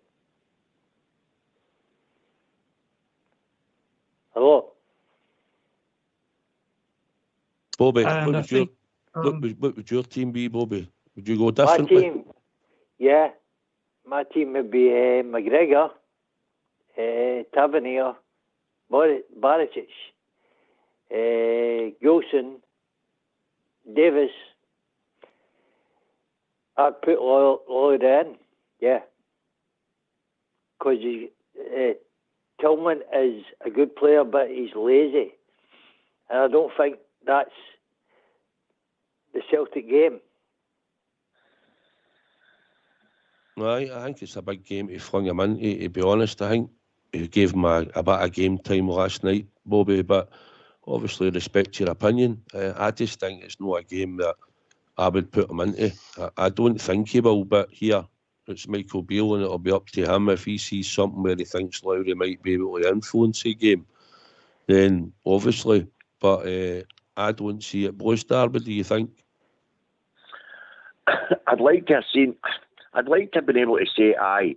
Hello. Bobby, what would your team be, Bobby? Would you go differently? My team would be McGregor, Tavernier, Barisic, Gilson, Davis. I'd put Lloyd in, because Tillman is a good player, but he's lazy, and I don't think that's the Celtic game. I think it's a big game he flung him in. To be honest, I think he gave him a bit of game time last night, Bobby, but obviously respect your opinion. I just think it's not a game that I would put him into. I don't think he will, but here it's Michael Beale and it'll be up to him. If he sees something where he thinks Lowry might be able to influence the game, then obviously, but I don't see it. Blue Star, what do you think? I'd like to have been able to say aye,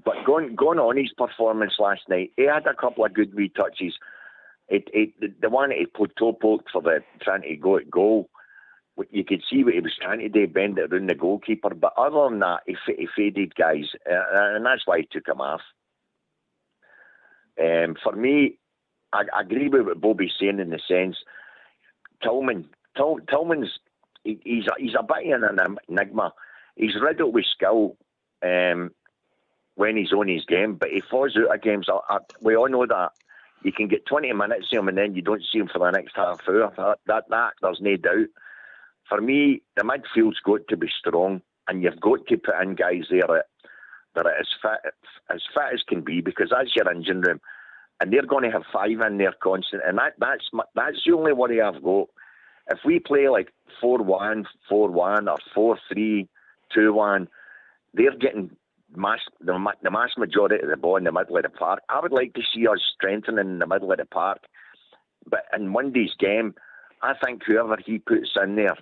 but going on his performance last night, he had a couple of good wee touches. The one that he put toe poked for the trying to go at goal, you could see what he was trying to do, bend it around the goalkeeper. But other than that, he faded guys, and that's why he took him off. For me, I agree with what Bobby's saying in the sense, Tillman's he's a bit of an enigma. He's riddled with skill when he's on his game, but he falls out of games. We all know that. You can get 20 minutes of him and then you don't see him for the next half hour. That there's no doubt. For me, the midfield's got to be strong, and you've got to put in guys there that are as fit as can be, because that's your engine room, and they're going to have five in there constant, and that's the only worry I've got. If we play like 4-1, 4-1, or 4-3, 2-1, they're getting the mass majority of the ball in the middle of the park. I would like to see us strengthening in the middle of the park. But in Monday's game, I think whoever he puts in there,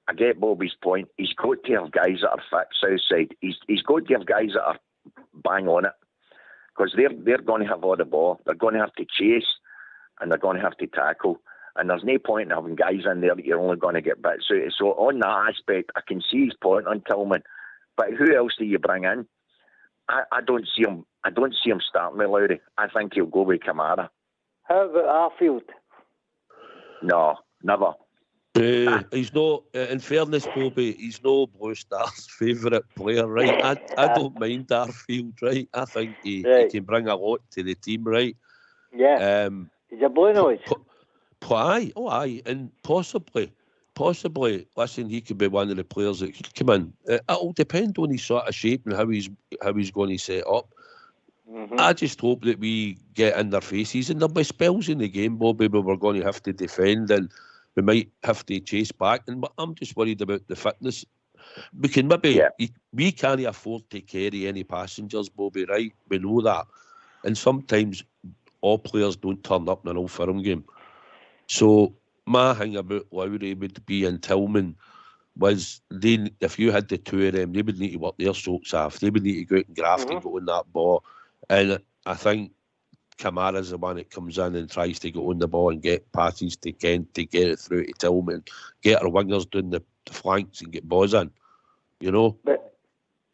I get Bobby's point. He's got to have guys that are fit Southside. He's got to have guys that are bang on it, because they're going to have all the ball. They're going to have to chase, and they're going to have to tackle. And there's no point in having guys in there that you're only going to get bits out. So on that aspect, I can see his point on Tillman. But who else do you bring in? I don't see him. I don't see him starting with Lowry. I think he'll go with Kamara. How about Arfield? No, never. He's no. In fairness, Bobby, he's no Blue Star's favourite player, right? I don't mind Arfield, right? I think he can bring a lot to the team, right? Yeah. He's a blue nose. Aye, and possibly, listen, he could be one of the players that could come in. It'll depend on his sort of shape and how he's going to set up. Mm-hmm. I just hope that we get in their faces, and there'll be spells in the game, Bobby, where we're going to have to defend and we might have to chase back. And I'm just worried about the fitness. We can we can't afford to carry any passengers, Bobby, right? We know that, and sometimes all players don't turn up in an Old Firm game. So my thing about Lowry would be, and Tillman, was if you had the two of them, they would need to work their socks off. They would need to go out and graft and go on that ball. And I think Kamara's the one that comes in and tries to get on the ball and get passes to Kent to get it through to Tillman, get our wingers doing the flanks and get balls in, you know. But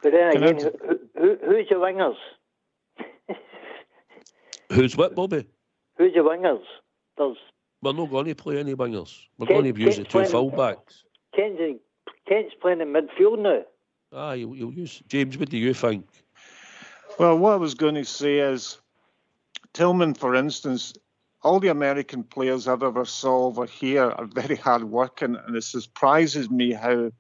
then again, who's your wingers? Who's what, Bobby? Who's your wingers? We're not going to play any wingers. We're going to use the two full-backs. Kent's playing in midfield now. You'll use... James, what do you think? Well, what I was going to say is, Tillman, for instance, all the American players I've ever saw over here are very hard working, and it surprises me how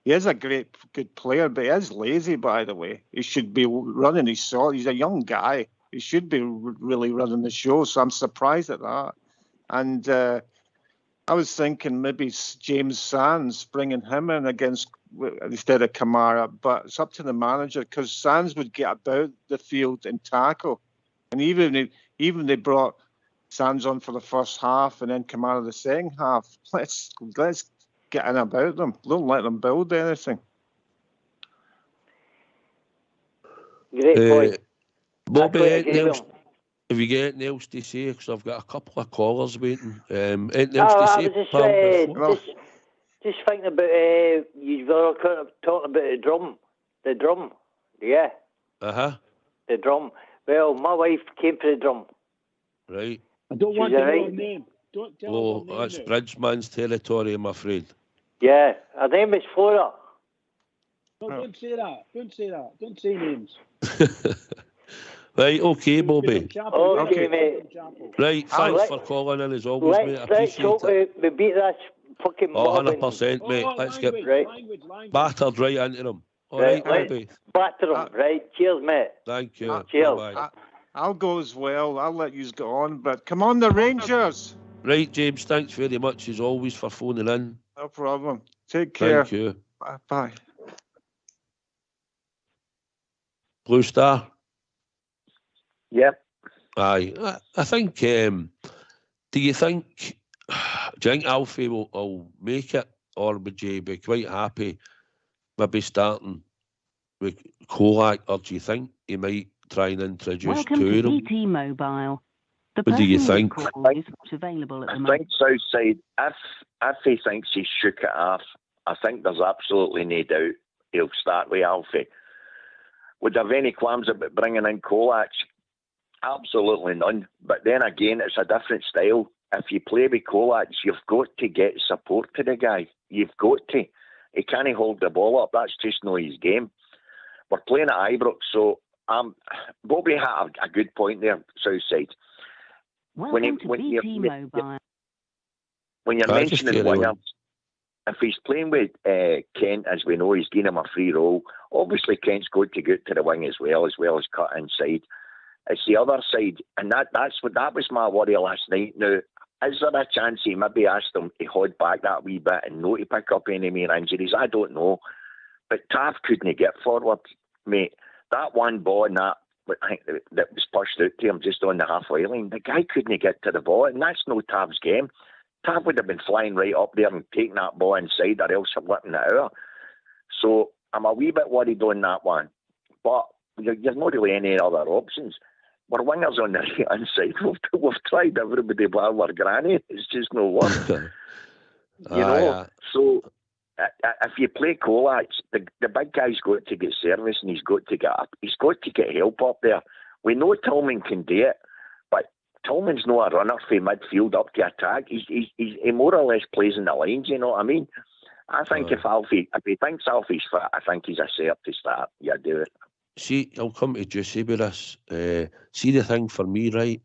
he is a good player, but he is lazy, by the way. He should be running his show. He's a young guy. He should be really running the show, so I'm surprised at that. And I was thinking maybe James Sands, bringing him in instead of Kamara, but it's up to the manager, because Sands would get about the field and tackle. And even they brought Sands on for the first half and then Kamara the second half. Let's get in about them. Don't let them build anything. Great point. Bobby, have you got anything else to say? Because I've got a couple of callers waiting. Anything else to say? Just thinking about you were talking about the drum, yeah. The drum. Well, my wife came for the drum. Right. I don't want to know her name. Don't tell her name. That's Bridgeman's territory, I'm afraid. Yeah, her name is Flora. No, don't say that. Don't say that. Don't say names. Right, okay, Bobby. Okay, mate. Right, thanks for calling in as always, mate. I appreciate it. We beat that fucking 100%, mate. Let's get battered right into them. All right, Bobby. Batter them, right? Cheers, mate. Thank you. Cheers. Bye-bye. I'll go as well. I'll let you go on, but come on, the Rangers. Right, James, thanks very much as always for phoning in. No problem. Take care. Thank you. Bye. Blue Star? Yep. Aye. I think, do you think Alfie will make it, or would you be quite happy maybe starting with Kolak, or do you think he might try and introduce Welcome two of to them? BT Mobile. The What do you person think? call is not available at the I moment. think Southside, if he thinks he shook it off, I think there's absolutely no doubt he'll start with Alfie. Would have any qualms about bringing in Kolak? Absolutely none. But then again, it's a different style. If you play with Kolak, you've got to get support to the guy. You've got to. He can't hold the ball up. That's just not his game. We're playing at Ibrox, so Bobby had a good point there, Southside. Welcome to BT Mobile. When you're mentioning wingers, if he's playing with Kent, as we know, he's giving him a free role. Obviously, Kent's got to get to the wing as well as cut inside. It's the other side, and that was my worry last night. Now, is there a chance he maybe asked him to hold back that wee bit and not to pick up any more injuries? I don't know. But Tav couldn't get forward, mate. That one ball and that was pushed out to him just on the halfway line, the guy couldn't get to the ball, and that's no Tav's game. Tav would have been flying right up there and taking that ball inside, or else whipping it out. So I'm a wee bit worried on that one. But there's not really any other options. We're wingers on the right hand side. We've tried everybody but our granny. It's just no work. So if you play Kovac, the big guy's got to get service and he's got to get help up there. We know Tillman can do it, but Tillman's not a runner for midfield up to attack. He more or less plays in the lines, you know what I mean? I think if he thinks Alfie's fit, I think he's a cert to start. Yeah, do it. See, I'll come to Juicy with this. See the thing for me, right?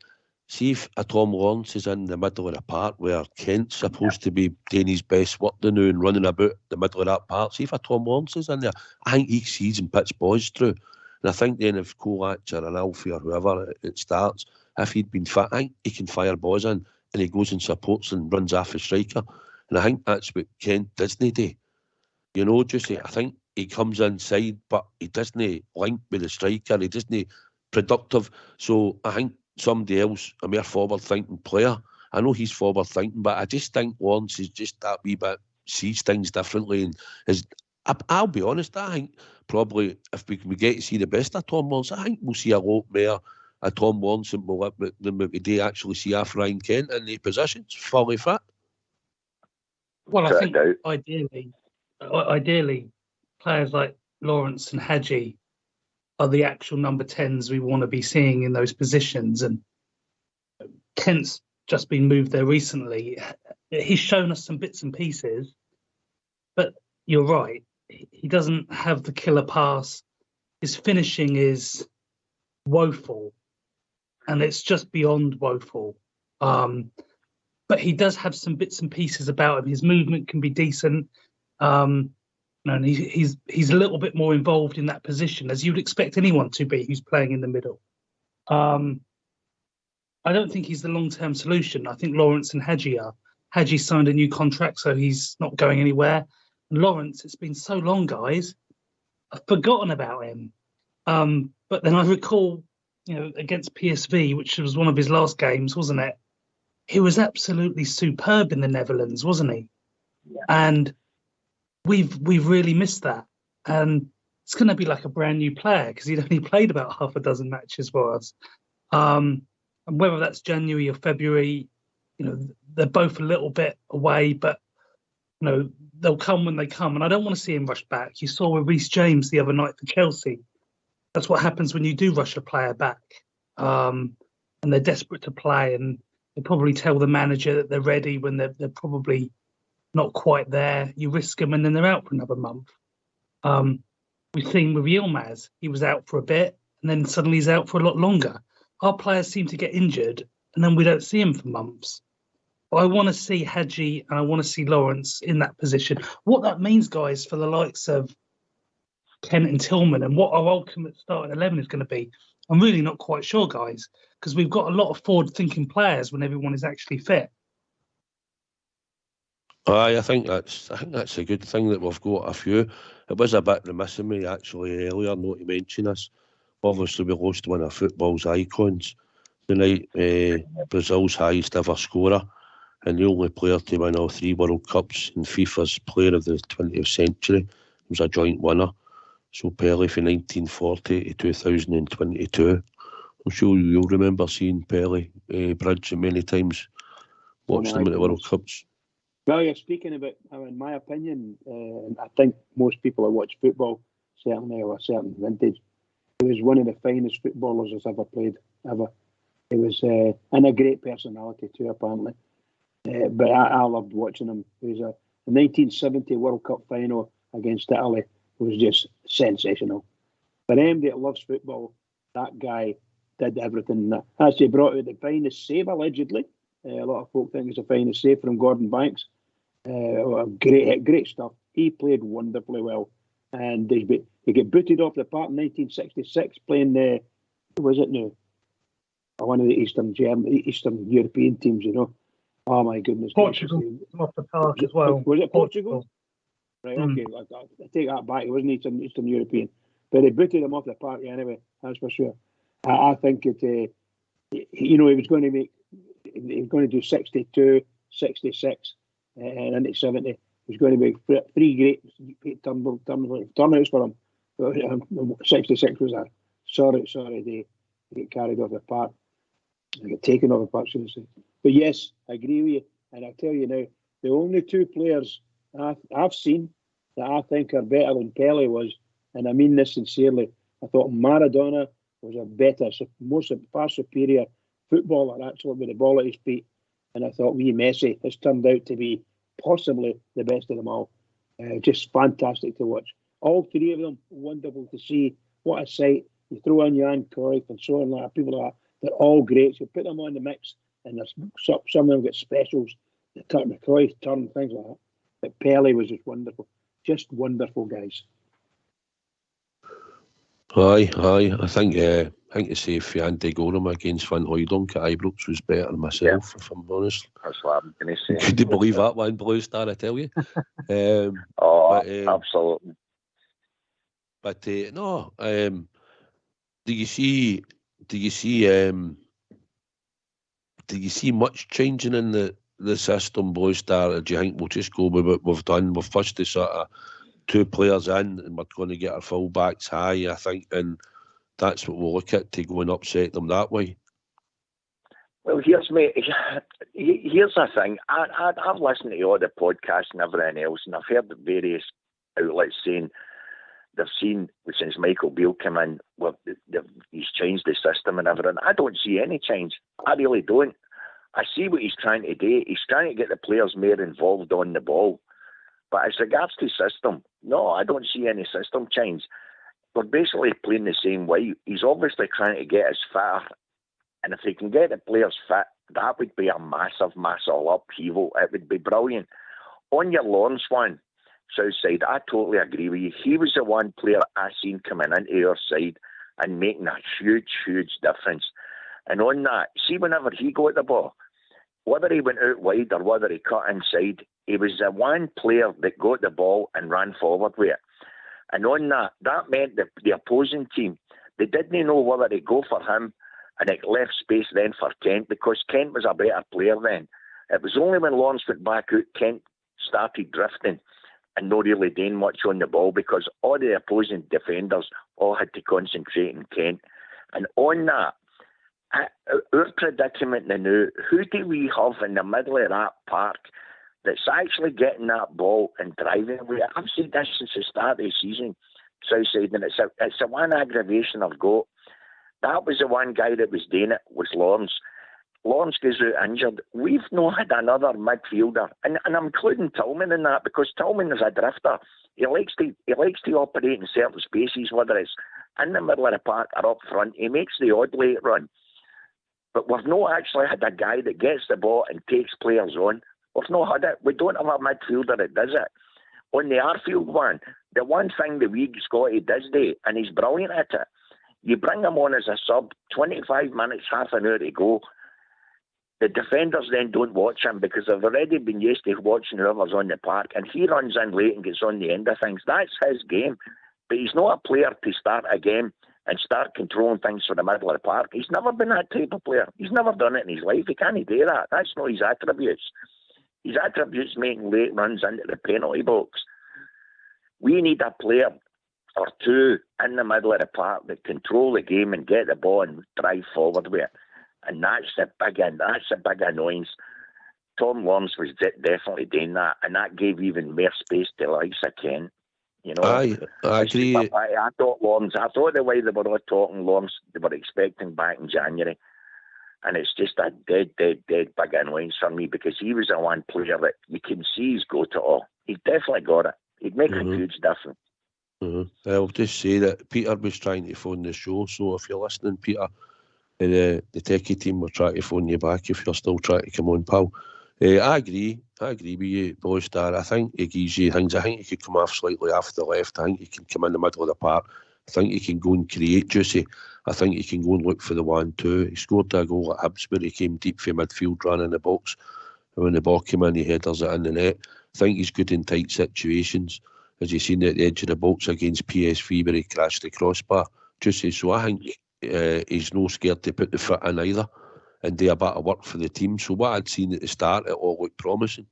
See if a Tom Lawrence is in the middle of the park where Kent's supposed to be doing his best work now and running about the middle of that park. See if a Tom Lawrence is in there. I think he sees and puts boys through. And I think then if Kovac or an Alfie or whoever it starts, if he'd been fit, I think he can fire boys in and he goes and supports and runs off the striker. And I think that's what Kent doesn't do. You know, Juicy, I think he comes inside, but he doesn't link with the striker. He doesn't productive. So I think somebody else, a more forward-thinking player. I know he's forward-thinking, but I just think Lawrence is just that wee bit, sees things differently. And I'll be honest, I think probably if we get to see the best of Tom Lawrence, I think we'll see a lot more of Tom Lawrence than we do actually see off Ryan Kent in the positions, fully fit. Well, I think ideally, players like Lawrence and Hadji are the actual number 10s we want to be seeing in those positions. And Kent's just been moved there recently. He's shown us some bits and pieces, but you're right. He doesn't have the killer pass. His finishing is woeful, and it's just beyond woeful. But he does have some bits and pieces about him. His movement can be decent. And he's a little bit more involved in that position, as you'd expect anyone to be who's playing in the middle. I don't think he's the long-term solution. I think Lawrence and Hadji are. Hadji signed a new contract, so he's not going anywhere. And Lawrence, it's been so long, guys, I've forgotten about him. But then I recall, against PSV, which was one of his last games, wasn't it? He was absolutely superb in the Netherlands, wasn't he? Yeah. And we've really missed that. And it's going to be like a brand new player because he'd only played about half a dozen matches for us. And whether that's January or February, they're both a little bit away, but they'll come when they come. And I don't want to see him rush back. You saw with Reece James the other night for Chelsea. That's what happens when you do rush a player back. And they're desperate to play, and they probably tell the manager that they're ready when they're probably not quite there. You risk them, and then they're out for another month. We've seen with Yilmaz, he was out for a bit, and then suddenly he's out for a lot longer. Our players seem to get injured, and then we don't see him for months. But I want to see Hadji and I want to see Lawrence in that position. What that means, guys, for the likes of Kent and Tillman, and what our ultimate starting 11 is going to be, I'm really not quite sure, guys, because we've got a lot of forward-thinking players when everyone is actually fit. I think that's a good thing that we've got a few. It was a bit remiss of me actually earlier not to mention this. Obviously, we lost one of football's icons tonight, Brazil's highest ever scorer, and the only player to win all 3 World Cups and FIFA's Player of the 20th Century. He was a joint winner. So Pelé from 1940 to 2022. I'm sure you'll remember seeing Pelé bridge many times, watching him at the World Cups. Well, you're speaking about, in my opinion, and I think most people who watch football, certainly of a certain vintage, he was one of the finest footballers that's ever played, ever. He was, and a great personality too, apparently. But I loved watching him. It was a 1970 World Cup final against Italy. Was just sensational. For anybody that loves football, that guy did everything. Actually brought out the finest save, allegedly. A lot of folk think it's the finest save from Gordon Banks. Great stuff. He played wonderfully well. And he got booted off the park in 1966 playing, who was it now? One of the Eastern European teams, Oh my goodness. Portugal off the park as well. Was it Portugal? Right, okay, I take that back. It wasn't Eastern European. But they booted him off the park anyway, that's for sure. I think he was going to do 62, 66 and into 70. There's going to be 3 great turnouts for him. 66 was a sorry day to get carried off the park. Get taken off the park, should I say. But yes, I agree with you. And I'll tell you now, the only 2 players I've seen that I think are better than Pelé was, and I mean this sincerely, I thought Maradona was a better, far superior footballer, actually, with the ball at his feet. And I thought wee Messi has turned out to be possibly the best of them all. Just fantastic to watch. All 3 of them, wonderful to see. What a sight. You throw in Johan Cruyff and so on, like people like that. They're all great. So put them on the mix, and there's some of them get specials. The Cruyff turn, things like that. But Pelé was just wonderful. Just wonderful, guys. Aye. I think to say Fiante Gorham against Van Hooijdonk at Ibrox was better than myself, if I'm honest. That's what I'm going to say. Could you believe that one, Blue Star, I tell you? Absolutely. But no, do you see much changing in the system, Blue Star? Or do you think we'll just go with what we've done? We've pushed the sort of 2 players in, and we're going to get our full backs high, I think, and that's what we'll look at, to go and upset them that way. Well, here's the thing. I've listened to all the podcasts and everything else, and I've heard the various outlets saying they've seen, since Michael Beale came in, he's changed the system and everything. I don't see any change. I really don't. I see what he's trying to do. He's trying to get the players more involved on the ball. But as regards to system, no, I don't see any system change. We're basically playing the same way. He's obviously trying to get us fitter. And if he can get the players fit, that would be a massive upheaval. It would be brilliant. On your Lawrence one, Southside, I totally agree with you. He was the one player I seen coming into our side and making a huge difference. And on that, see, whenever he got the ball, whether he went out wide or whether he cut inside, he was the one player that got the ball and ran forward with it. And on that meant that the opposing team, they didn't know whether to go for him, and it left space then for Kent, because Kent was a better player then. It was only when Lawrence went back out, Kent started drifting and not really doing much on the ball, because all the opposing defenders all had to concentrate on Kent. And on that, our predicament now, who do we have in the middle of that park that's actually getting that ball and driving away? I've said this since the start of the season, Southside, and it's the one aggravation I've got. That was the one guy that was doing it, was Lawrence. Lawrence goes out injured. We've not had another midfielder, and I'm including Tillman in that, because Tillman is a drifter. He likes to operate in certain spaces, whether it's in the middle of the park or up front. He makes the odd late run. But we've not actually had a guy that gets the ball and takes players on. We've not had it. We don't have a midfielder that does it. On the Arfield one, the one thing the wee Scotty does do, and he's brilliant at it, you bring him on as a sub, 25 minutes, half an hour to go. The defenders then don't watch him because they've already been used to watching whoever's on the park, and he runs in late and gets on the end of things. That's his game. But he's not a player to start a game and start controlling things from the middle of the park. He's never been that type of player. He's never done it in his life. He can't do that. That's not his attributes. His attributes making late runs into the penalty box. We need a player or two in the middle of the park that control the game and get the ball and drive forward with it. And that's the big annoyance. Tom Lawrence was definitely doing that, and that gave even more space to Lisa Kent. You know, I agree. I thought the way they were all talking Lawrence, they were expecting back in January. And it's just a dead big annoyance for me, because he was the one player that you can see he's got it all. He definitely got it. He'd make a huge difference. I'll just say that Peter was trying to phone the show, so if you're listening, Peter, the techie team will try to phone you back if you're still trying to come on, pal. I agree with you, Blue Star. I think he gives you things. I think he could come off slightly off the left. I think he can come in the middle of the park. I think he can go and create juicy. I think he can go and look for the 1-2. He scored a goal at Hibs where he came deep for midfield, ran in the box. And when the ball came in, he headers it in the net. I think he's good in tight situations. As you've seen at the edge of the box against PSV where he crashed the crossbar. Juicy. So I think he's no scared to put the foot in either. and do a bit of work for the team. So what I'd seen at the start, it all looked promising.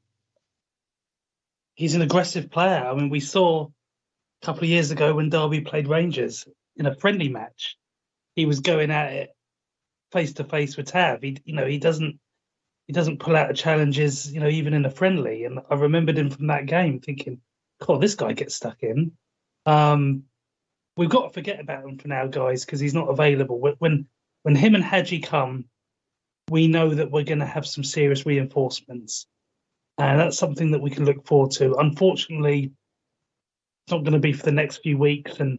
He's an aggressive player. I mean, we saw a couple of years ago when Derby played Rangers in a friendly match, he was going at it face to face with Tav. He doesn't pull out of challenges, even in a friendly. And I remembered him from that game thinking, God, this guy gets stuck in. We've got to forget about him for now, guys, because he's not available. When him and Hadji come, we know that we're going to have some serious reinforcements. And that's something that we can look forward to. Unfortunately, it's not going to be for the next few weeks. And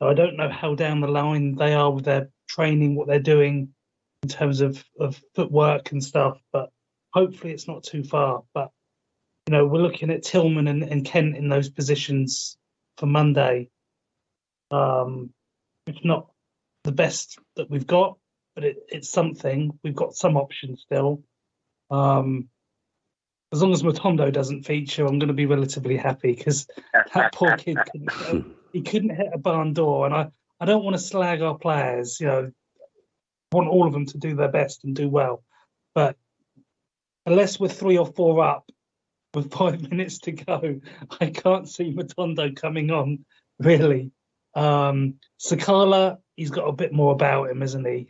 I don't know how down the line they are with their training, what they're doing in terms of footwork and stuff. But hopefully it's not too far. But, we're looking at Tillman and Kent in those positions for Monday. It's not the best that we've got, but it's something. We've got some options still. As long as Matondo doesn't feature, I'm going to be relatively happy, because that poor kid couldn't hit a barn door. And I don't want to slag our players. I want all of them to do their best and do well. But unless we're 3 or 4 up with 5 minutes to go, I can't see Matondo coming on, really. Sakala, he's got a bit more about him, isn't he?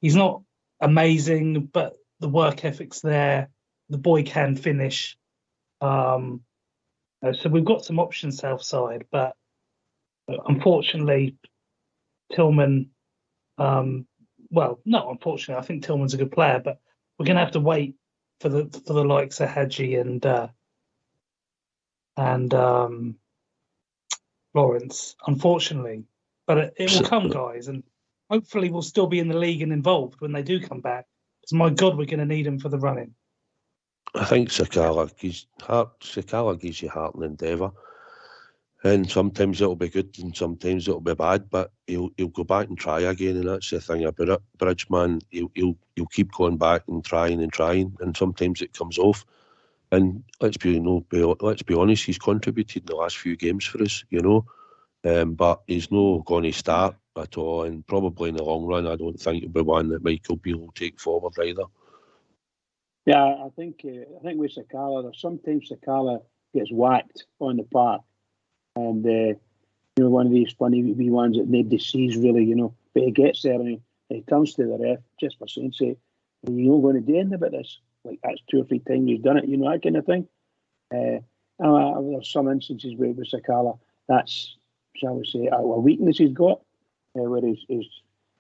He's not amazing, but the work ethic's there. The boy can finish. So we've got some options south side, but unfortunately, Tillman. Not unfortunately. I think Tillman's a good player, but we're going to have to wait for the likes of Hadji and Lawrence, unfortunately. But it will come, guys, and hopefully we'll still be in the league and involved when they do come back. Because my God, we're going to need him for the running. I think Sakala gives you heart and endeavour, and sometimes it'll be good and sometimes it'll be bad, but he'll go back and try again, and that's the thing about it. Bridgeman, he'll keep going back and trying, and sometimes it comes off. And let's be honest, he's contributed in the last few games for us, but he's not going to start at all, and probably in the long run, I don't think he'll be one that Michael Beale will take forward either. Yeah, I think with Sakala, sometimes Sakala gets whacked on the park, and one of these funny wee ones that nobody sees really, but he gets there and he turns to the ref just for saying, "Say, are you not going to do anything about this?" Like, that's 2 or 3 times he's done it, that kind of thing. There's some instances where with Sakala, that's, shall we say, a weakness he's got, where he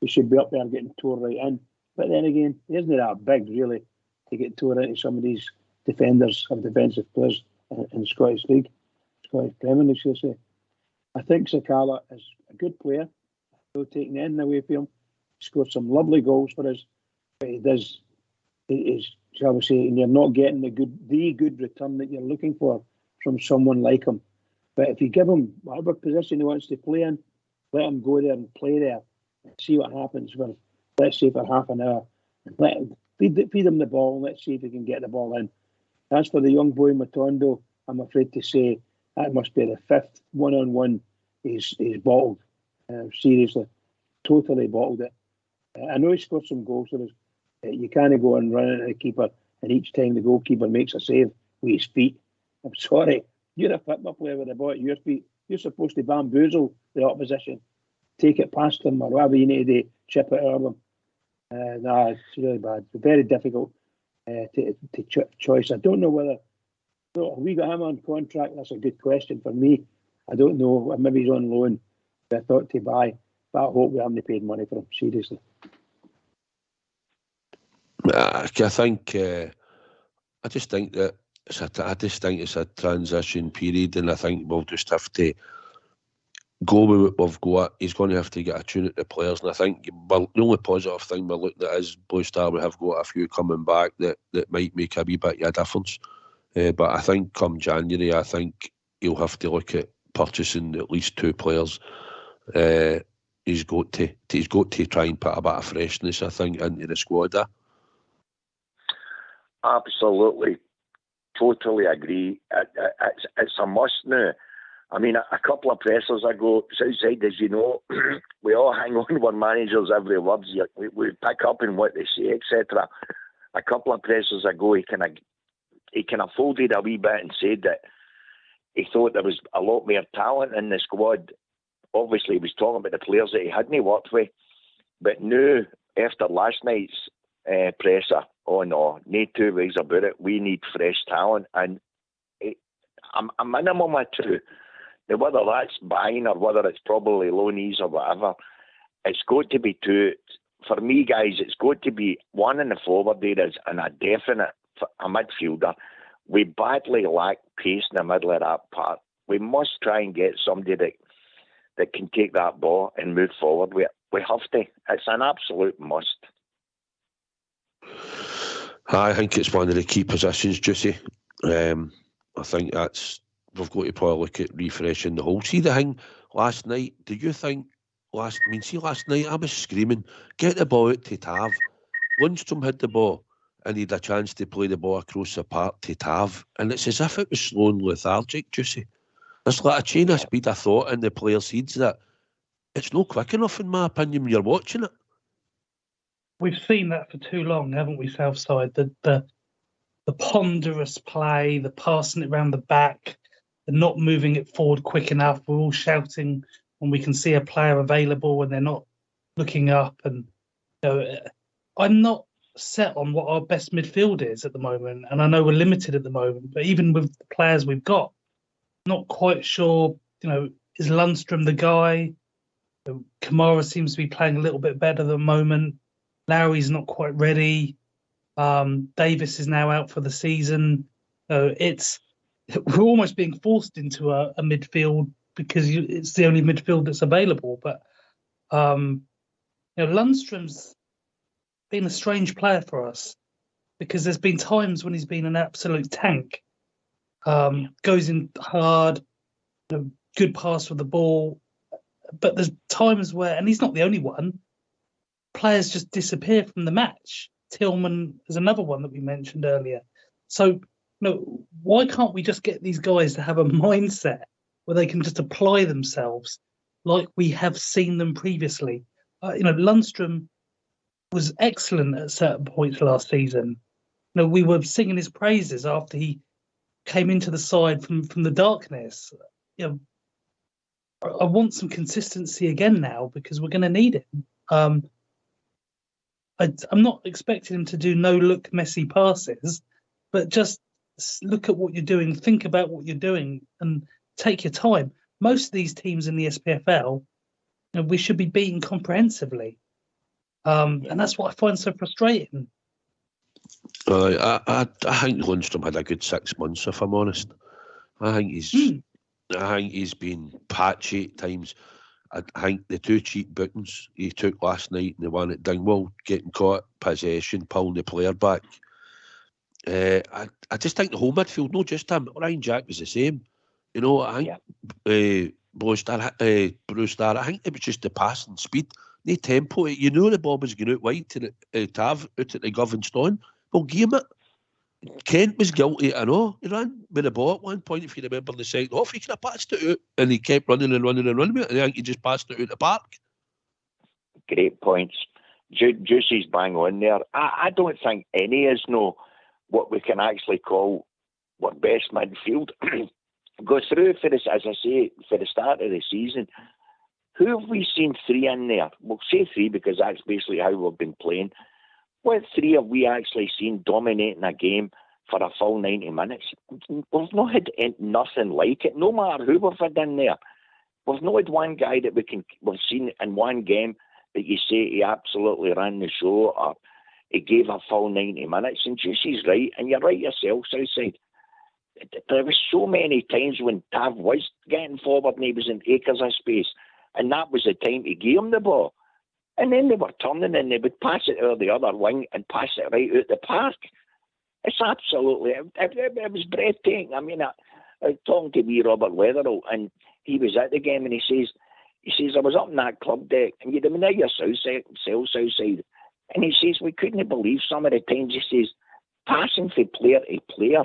should be up there getting tore right in. But then again, he isn't that big, really, to get tore into some of these defenders or defensive players in the Scottish League, Scottish Premier League, should I say. I think Sakala is a good player. No taking anything away from him. He scored some lovely goals for us, but he's, shall we say, and you're not getting the good return that you're looking for from someone like him. But if you give him whatever position he wants to play in, let him go there and play there and see what happens for, let's say, for half an hour. Feed him the ball and let's see if he can get the ball in. As for the young boy Matondo, I'm afraid to say that must be the 5th one-on-one he's bottled. Seriously, totally bottled it. I know he scored some goals for us. You can't go and run into the keeper, and each time the goalkeeper makes a save with his feet. I'm sorry, you're a football player with the ball at your feet. You're supposed to bamboozle the opposition, take it past them, or whatever you need to do, chip it over them. It's really bad. It's very difficult to choice. I don't know whether we got him on contract. That's a good question for me. I don't know. Maybe he's on loan. I thought to buy, but I hope we haven't paid money for him. Seriously. I just think that it's a transition period, and I think we'll just have to go with what we've got. He's going to have to get a tune at the players, and I think the only positive thing we're looking at is Blue Star. We have got a few coming back that might make a wee bit of a difference. But I think come January, I think he'll have to look at purchasing at least 2 players. He's got to try and put a bit of freshness, I think, into the squad. Absolutely, totally agree. It's a must now. I mean, a couple of pressers ago, Southside, as you know, we all hang on to our managers' every word. We pick up on what they say, etc. A couple of pressers ago, he kind of folded a wee bit and said that he thought there was a lot more talent in the squad. Obviously, he was talking about the players that he hadn't worked with. But now, after last night's presser, oh no, no two ways about it. We need fresh talent, and a minimum of two. Now, whether that's buying or whether it's probably loanees or whatever, it's got to be two. For me, guys, it's got to be one in the forward areas and a definite a midfielder. We badly lack pace in the middle of that part. We must try and get somebody that can take that ball and move forward. We have to. It's an absolute must. I think it's one of the key positions, Juicy. I think we've got to probably look at refreshing the whole. See the thing last night, do you think last night I was screaming, get the ball out to Tav. Lundstrom had the ball and he had a chance to play the ball across the park to Tav, and it's as if it was slow and lethargic, Juicy. There's like a chain of speed of thought in the players' heads that it's not quick enough, in my opinion, when you're watching it. We've seen that for too long, haven't we, Southside? The ponderous play, the passing it around the back, the not moving it forward quick enough. We're all shouting when we can see a player available and they're not looking up. And I'm not set on what our best midfield is at the moment. And I know we're limited at the moment, but even with the players we've got, not quite sure, is Lundstrom the guy? Kamara seems to be playing a little bit better at the moment. Lowry's not quite ready. Davis is now out for the season. We're almost being forced into a midfield because it's the only midfield that's available. But Lundstrom's been a strange player for us because there's been times when he's been an absolute tank. Goes in hard, good pass with the ball. But there's times where, and he's not the only one, players just disappear from the match. Tillman is another one that we mentioned earlier. So, why can't we just get these guys to have a mindset where they can just apply themselves like we have seen them previously? Lundstrom was excellent at certain points last season. We were singing his praises after he came into the side from the darkness. I want some consistency again now because we're going to need it. I'm not expecting him to do no-look messy passes, but just look at what you're doing, think about what you're doing, and take your time. Most of these teams in the SPFL, we should be beaten comprehensively. And that's what I find so frustrating. I think Lundstrom had a good 6 months, if I'm honest. I think he's been patchy at times. I think the two cheap bookings he took last night and the one at Dingwall, getting caught, possession, pulling the player back. I just think the whole midfield, not just him, Ryan Jack was the same. I think Bruce Star, I think it was just the passing speed, no tempo. The ball was going out wide to the Tav, out at the Govan Stone. Well, give him it. Kent was guilty, I know. He ran with the ball at one point, if you remember the second half. He could have passed it out, and he kept running and running and running with it, and I think he just passed it out the park. Great points. Juicy's bang on there. I don't think any of us know what we can actually call our best midfield. Go through, for this, as I say, for the start of the season, who have we seen three in there? We'll say three because that's basically how we've been playing. What three have we actually seen dominating a game for a full 90 minutes? We've not had nothing like it, no matter who we've had in there. We've not had one guy that we've seen in one game that you say he absolutely ran the show or he gave a full 90 minutes. And Juicy's right, and you're right yourself, Southside. There was so many times when Tav was getting forward and he was in acres of space, and that was the time he gave him the ball. And then they were turning and they would pass it out the other wing and pass it right out the park. It's absolutely, it was breathtaking. I mean, I was talking to wee Robert Weatherall, and he was at the game, and he says, I was up in that club deck, and you'd have been at your Southside, and he says, we couldn't believe some of the times, he says, passing from player to player,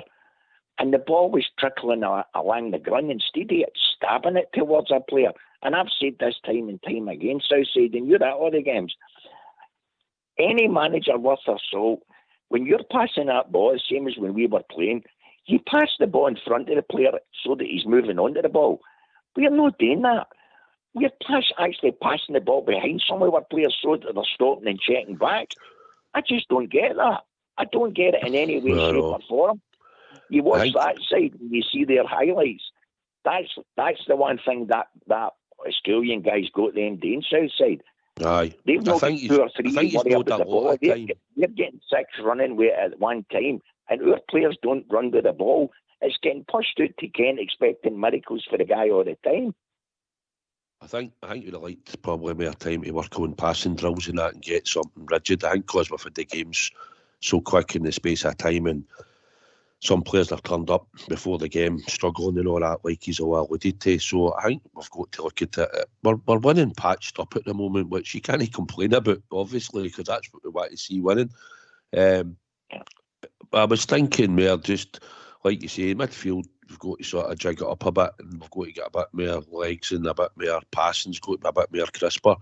and the ball was trickling along the ground instead of stabbing it towards a player. And I've said this time and time again, Southside, and you're at all the games. Any manager worth their salt, when you're passing that ball, the same as when we were playing, you pass the ball in front of the player so that he's moving on to the ball. We're not doing that. We're actually passing the ball behind some of our players so that they're stopping and checking back. I just don't get that. I don't get it in any way, shape or form. You watch that side and you see their highlights. That's the one thing that Australian guys got them doing, Southside. Aye. They've not got 2 or 3 worry about the ball. They're getting 6 running with it at one time, and our players don't run with the ball. It's getting pushed out to Kent, expecting miracles for the guy all the time. I think you'd have liked probably more time to work on passing drills and that and get something rigid. I think because we've had the games so quick in the space of time, and some players have turned up before the game struggling and all that, like he's all alluded to. So I think we've got to look at it. We're winning patched up at the moment, which you can't complain about, obviously, because that's what we want to see winning. I was thinking more just, like you say, midfield, we've got to sort of jig it up a bit, and we've got to get a bit more legs and a bit more passing's got to be a bit more crisper.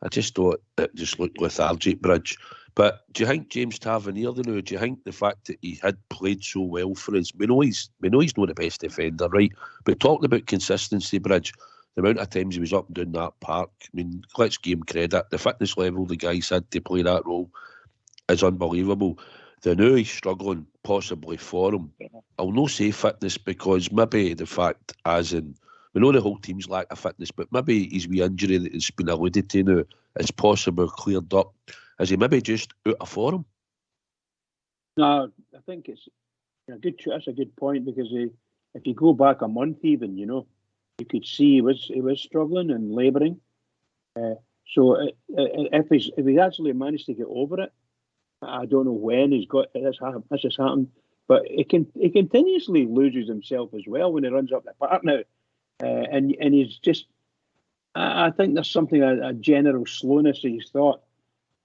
I just thought it just looked lethargic, Bridge. But do you think James Tavernier, do you think the fact that he had played so well for us, we know he's not the best defender, right? But talking about consistency, Bridge, the amount of times he was up and down that park, I mean, let's give him credit. The fitness level the guys had to play that role is unbelievable. They know he's struggling, possibly for him. I'll not say fitness because maybe the fact, as in, we know the whole team's lack of fitness, but maybe his wee injury that has been alluded to now is possibly cleared up. Is he maybe just out of form? No, I think it's that's a good point, because if you go back a month even, you could see he was struggling and labouring. So if he's actually managed to get over it, I don't know when this has happened, but he continuously loses himself as well when he runs up the park now, and he's just. I think there's something a general slowness in his thought,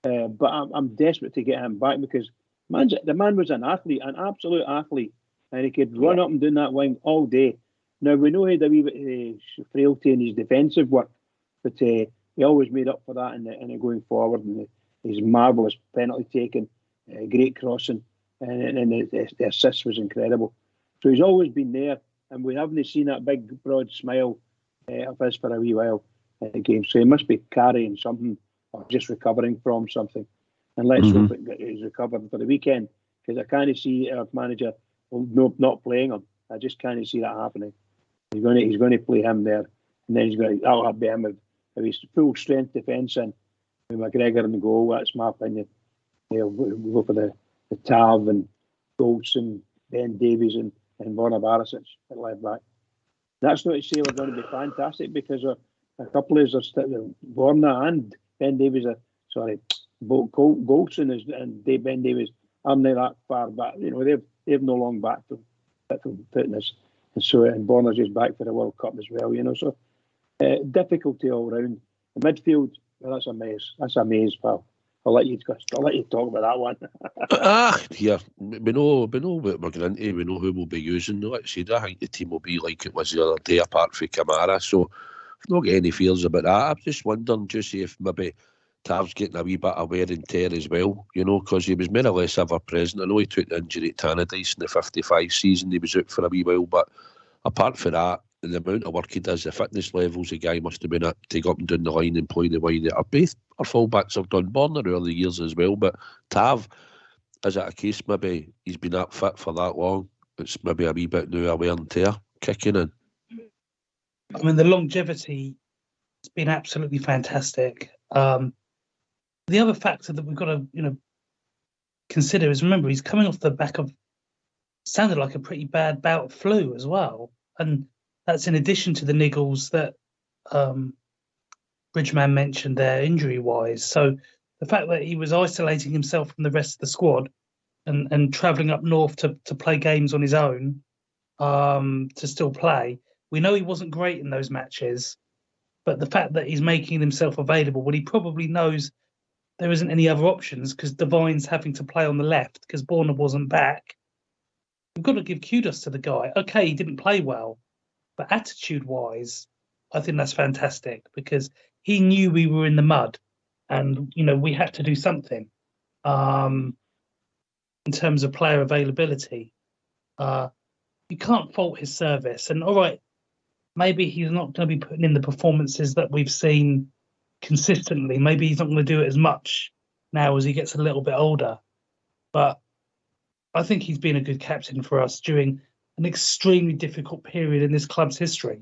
but I'm desperate to get him back, because the man was an athlete, an absolute athlete, and he could run up and down that wing all day. Now we know he had a wee bit of frailty in his defensive work, but he always made up for that in going forward, and his marvellous penalty taking, great crossing, and the assist was incredible. So he's always been there, and we haven't seen that big broad smile of his for a wee while in the game. So he must be carrying something or just recovering from something. And let's hope he's recovered for the weekend, because I can't see our manager not playing him. I just can't see that happening. He's going to play him there, and then that'll be him with his full strength defence in, with McGregor in the goal. That's my opinion. We'll go for the Tav and Goldson, Ben Davies and Borna Barisic at left back. That's not to say we're going to be fantastic, because a couple of us, Borna and Ben Davies, Goldson and Ben Davies, I'm not that far back. They've no long back from fitness, and Borna's just back for the World Cup as well. So difficulty all round. The midfield, well, that's a mess. That's a maze, pal. I'll let you talk about that one. Yeah, we know what we're going into. We know who we'll be using. Like I said, I think the team will be like it was the other day, apart from Kamara. So I've not got any fears about that. I'm just wondering, Juicy, if maybe Tav's getting a wee bit of wear and tear as well, because he was more or less ever present. I know he took the injury at Tannadice in the 55 season. He was out for a wee while, but apart from that, the amount of work he does, the fitness levels the guy must have been at to go up and down the line and play the way that both our fullbacks have done. Borna early years as well, but Tav, is it a case maybe he's been that fit for that long? It's maybe a wee bit now a wear and tear kicking in. I mean, the longevity has been absolutely fantastic. The other factor that we've got to consider is, remember, he's coming off the back of sounded like a pretty bad bout of flu as well, and that's in addition to the niggles that Bridgeman mentioned there, injury-wise. So the fact that he was isolating himself from the rest of the squad and travelling up north to play games on his own, to still play. We know he wasn't great in those matches, but the fact that he's making himself available when he probably knows there isn't any other options, because Devine's having to play on the left because Borna wasn't back. we've got to give kudos to the guy. Okay, he didn't play well, but attitude-wise, I think that's fantastic because he knew we were in the mud, and we had to do something in terms of player availability. You can't fault his service, and all right, maybe he's not going to be putting in the performances that we've seen consistently. Maybe he's not going to do it as much now as he gets a little bit older, but I think he's been a good captain for us during an extremely difficult period in this club's history.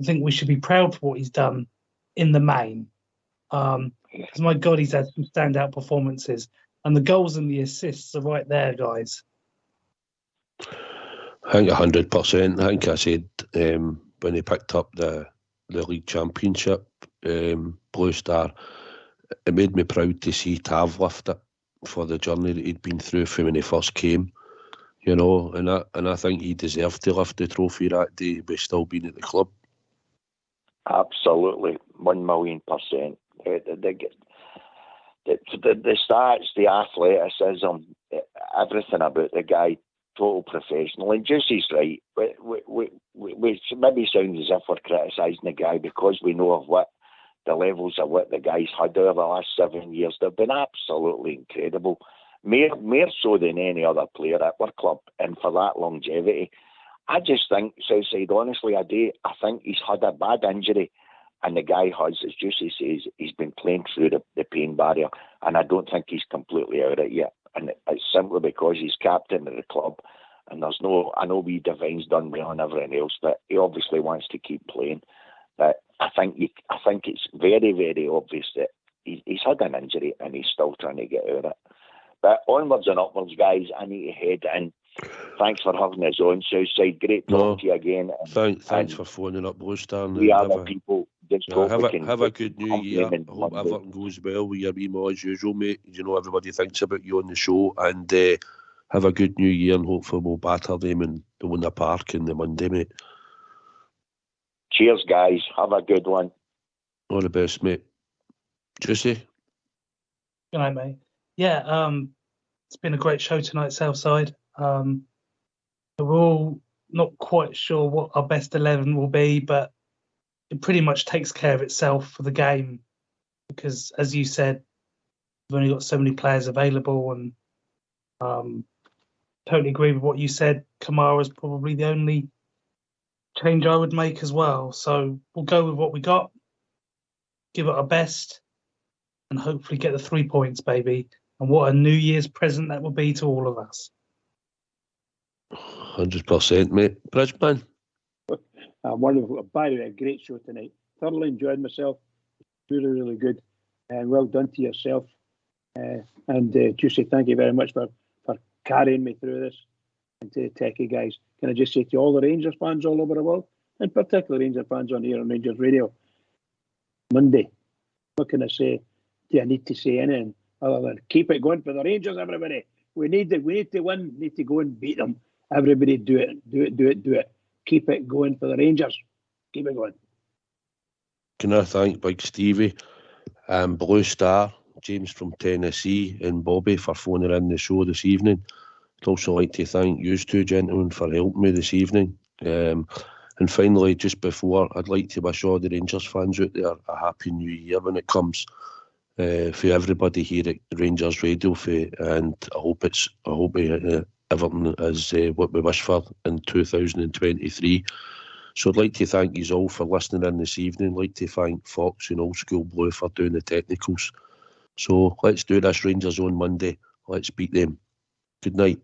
I think we should be proud for what he's done in the main. Because my God, he's had some standout performances, and the goals and the assists are right there, guys. I think 100%. I think I said when he picked up the league championship, Blue Star, it made me proud to see Tav lift it for the journey that he'd been through from when he first came, and I think he deserved to lift the trophy that day by still being at the club. Absolutely, 1,000,000%. The stats, the athleticism, everything about the guy, total professional. And Juicy's right. We maybe sound as if we're criticising the guy because we know of what the levels of what the guy's had over the last 7 years. They've been absolutely incredible. More so than any other player at our club, and for that longevity. I just think, Southside, honestly, I think he's had a bad injury, and the guy has, as Juicy says, he's been playing through the pain barrier, and I don't think he's completely out of it yet. And it's simply because he's captain of the club, and there's no, I know we Divine's done well and everything else, but he obviously wants to keep playing. But I think it's very, very obvious that he's had an injury and he's still trying to get out of it. But onwards and upwards, guys, I need to head in. Thanks for having us on, Southside. Great talking to you again. Thanks for phoning up, Blue Star. We other people just have a good new year. I hope everything goes well with your email as usual, mate. Everybody thinks about you on the show, and have a good new year, and hopefully we'll batter them in the Winter Park on the Monday, mate. Cheers, guys. Have a good one. All the best, mate. Juicy? Good night, mate. Yeah, it's been a great show tonight, Southside. We're all not quite sure what our best 11 will be, but it pretty much takes care of itself for the game because, as you said, we've only got so many players available, and totally agree with what you said. Kamara's probably the only change I would make as well. So we'll go with what we got, give it our best, and hopefully get the 3 points, baby. And what a New Year's present that will be to all of us. 100%, mate. Bridgeman? Wonderful. By the way, a great show tonight. Thoroughly enjoyed myself. Really, really good. And well done to yourself. And Juicy, thank you very much for carrying me through this. And to the techie guys, can I just say to all the Rangers fans all over the world, and particularly Rangers fans on here on Rangers Radio, Monday, what can I say? Do I need to say anything other than keep it going for the Rangers, everybody? We need to win. We need to go and beat them. Everybody do it. Keep it going for the Rangers. Keep it going. Can I thank Big Stevie, Blue Star, James from Tennessee, and Bobby for phoning in the show this evening. I'd also like to thank you two gentlemen for helping me this evening. And finally, just before, I'd like to wish all the Rangers fans out there a happy new year when it comes. For everybody here at Rangers Radio, and I hope everything is what we wish for in 2023. So I'd like to thank you all for listening in this evening. I'd like to thank Fox and Old School Blue for doing the technicals. So let's do this Rangers on Monday. Let's beat them. Good night.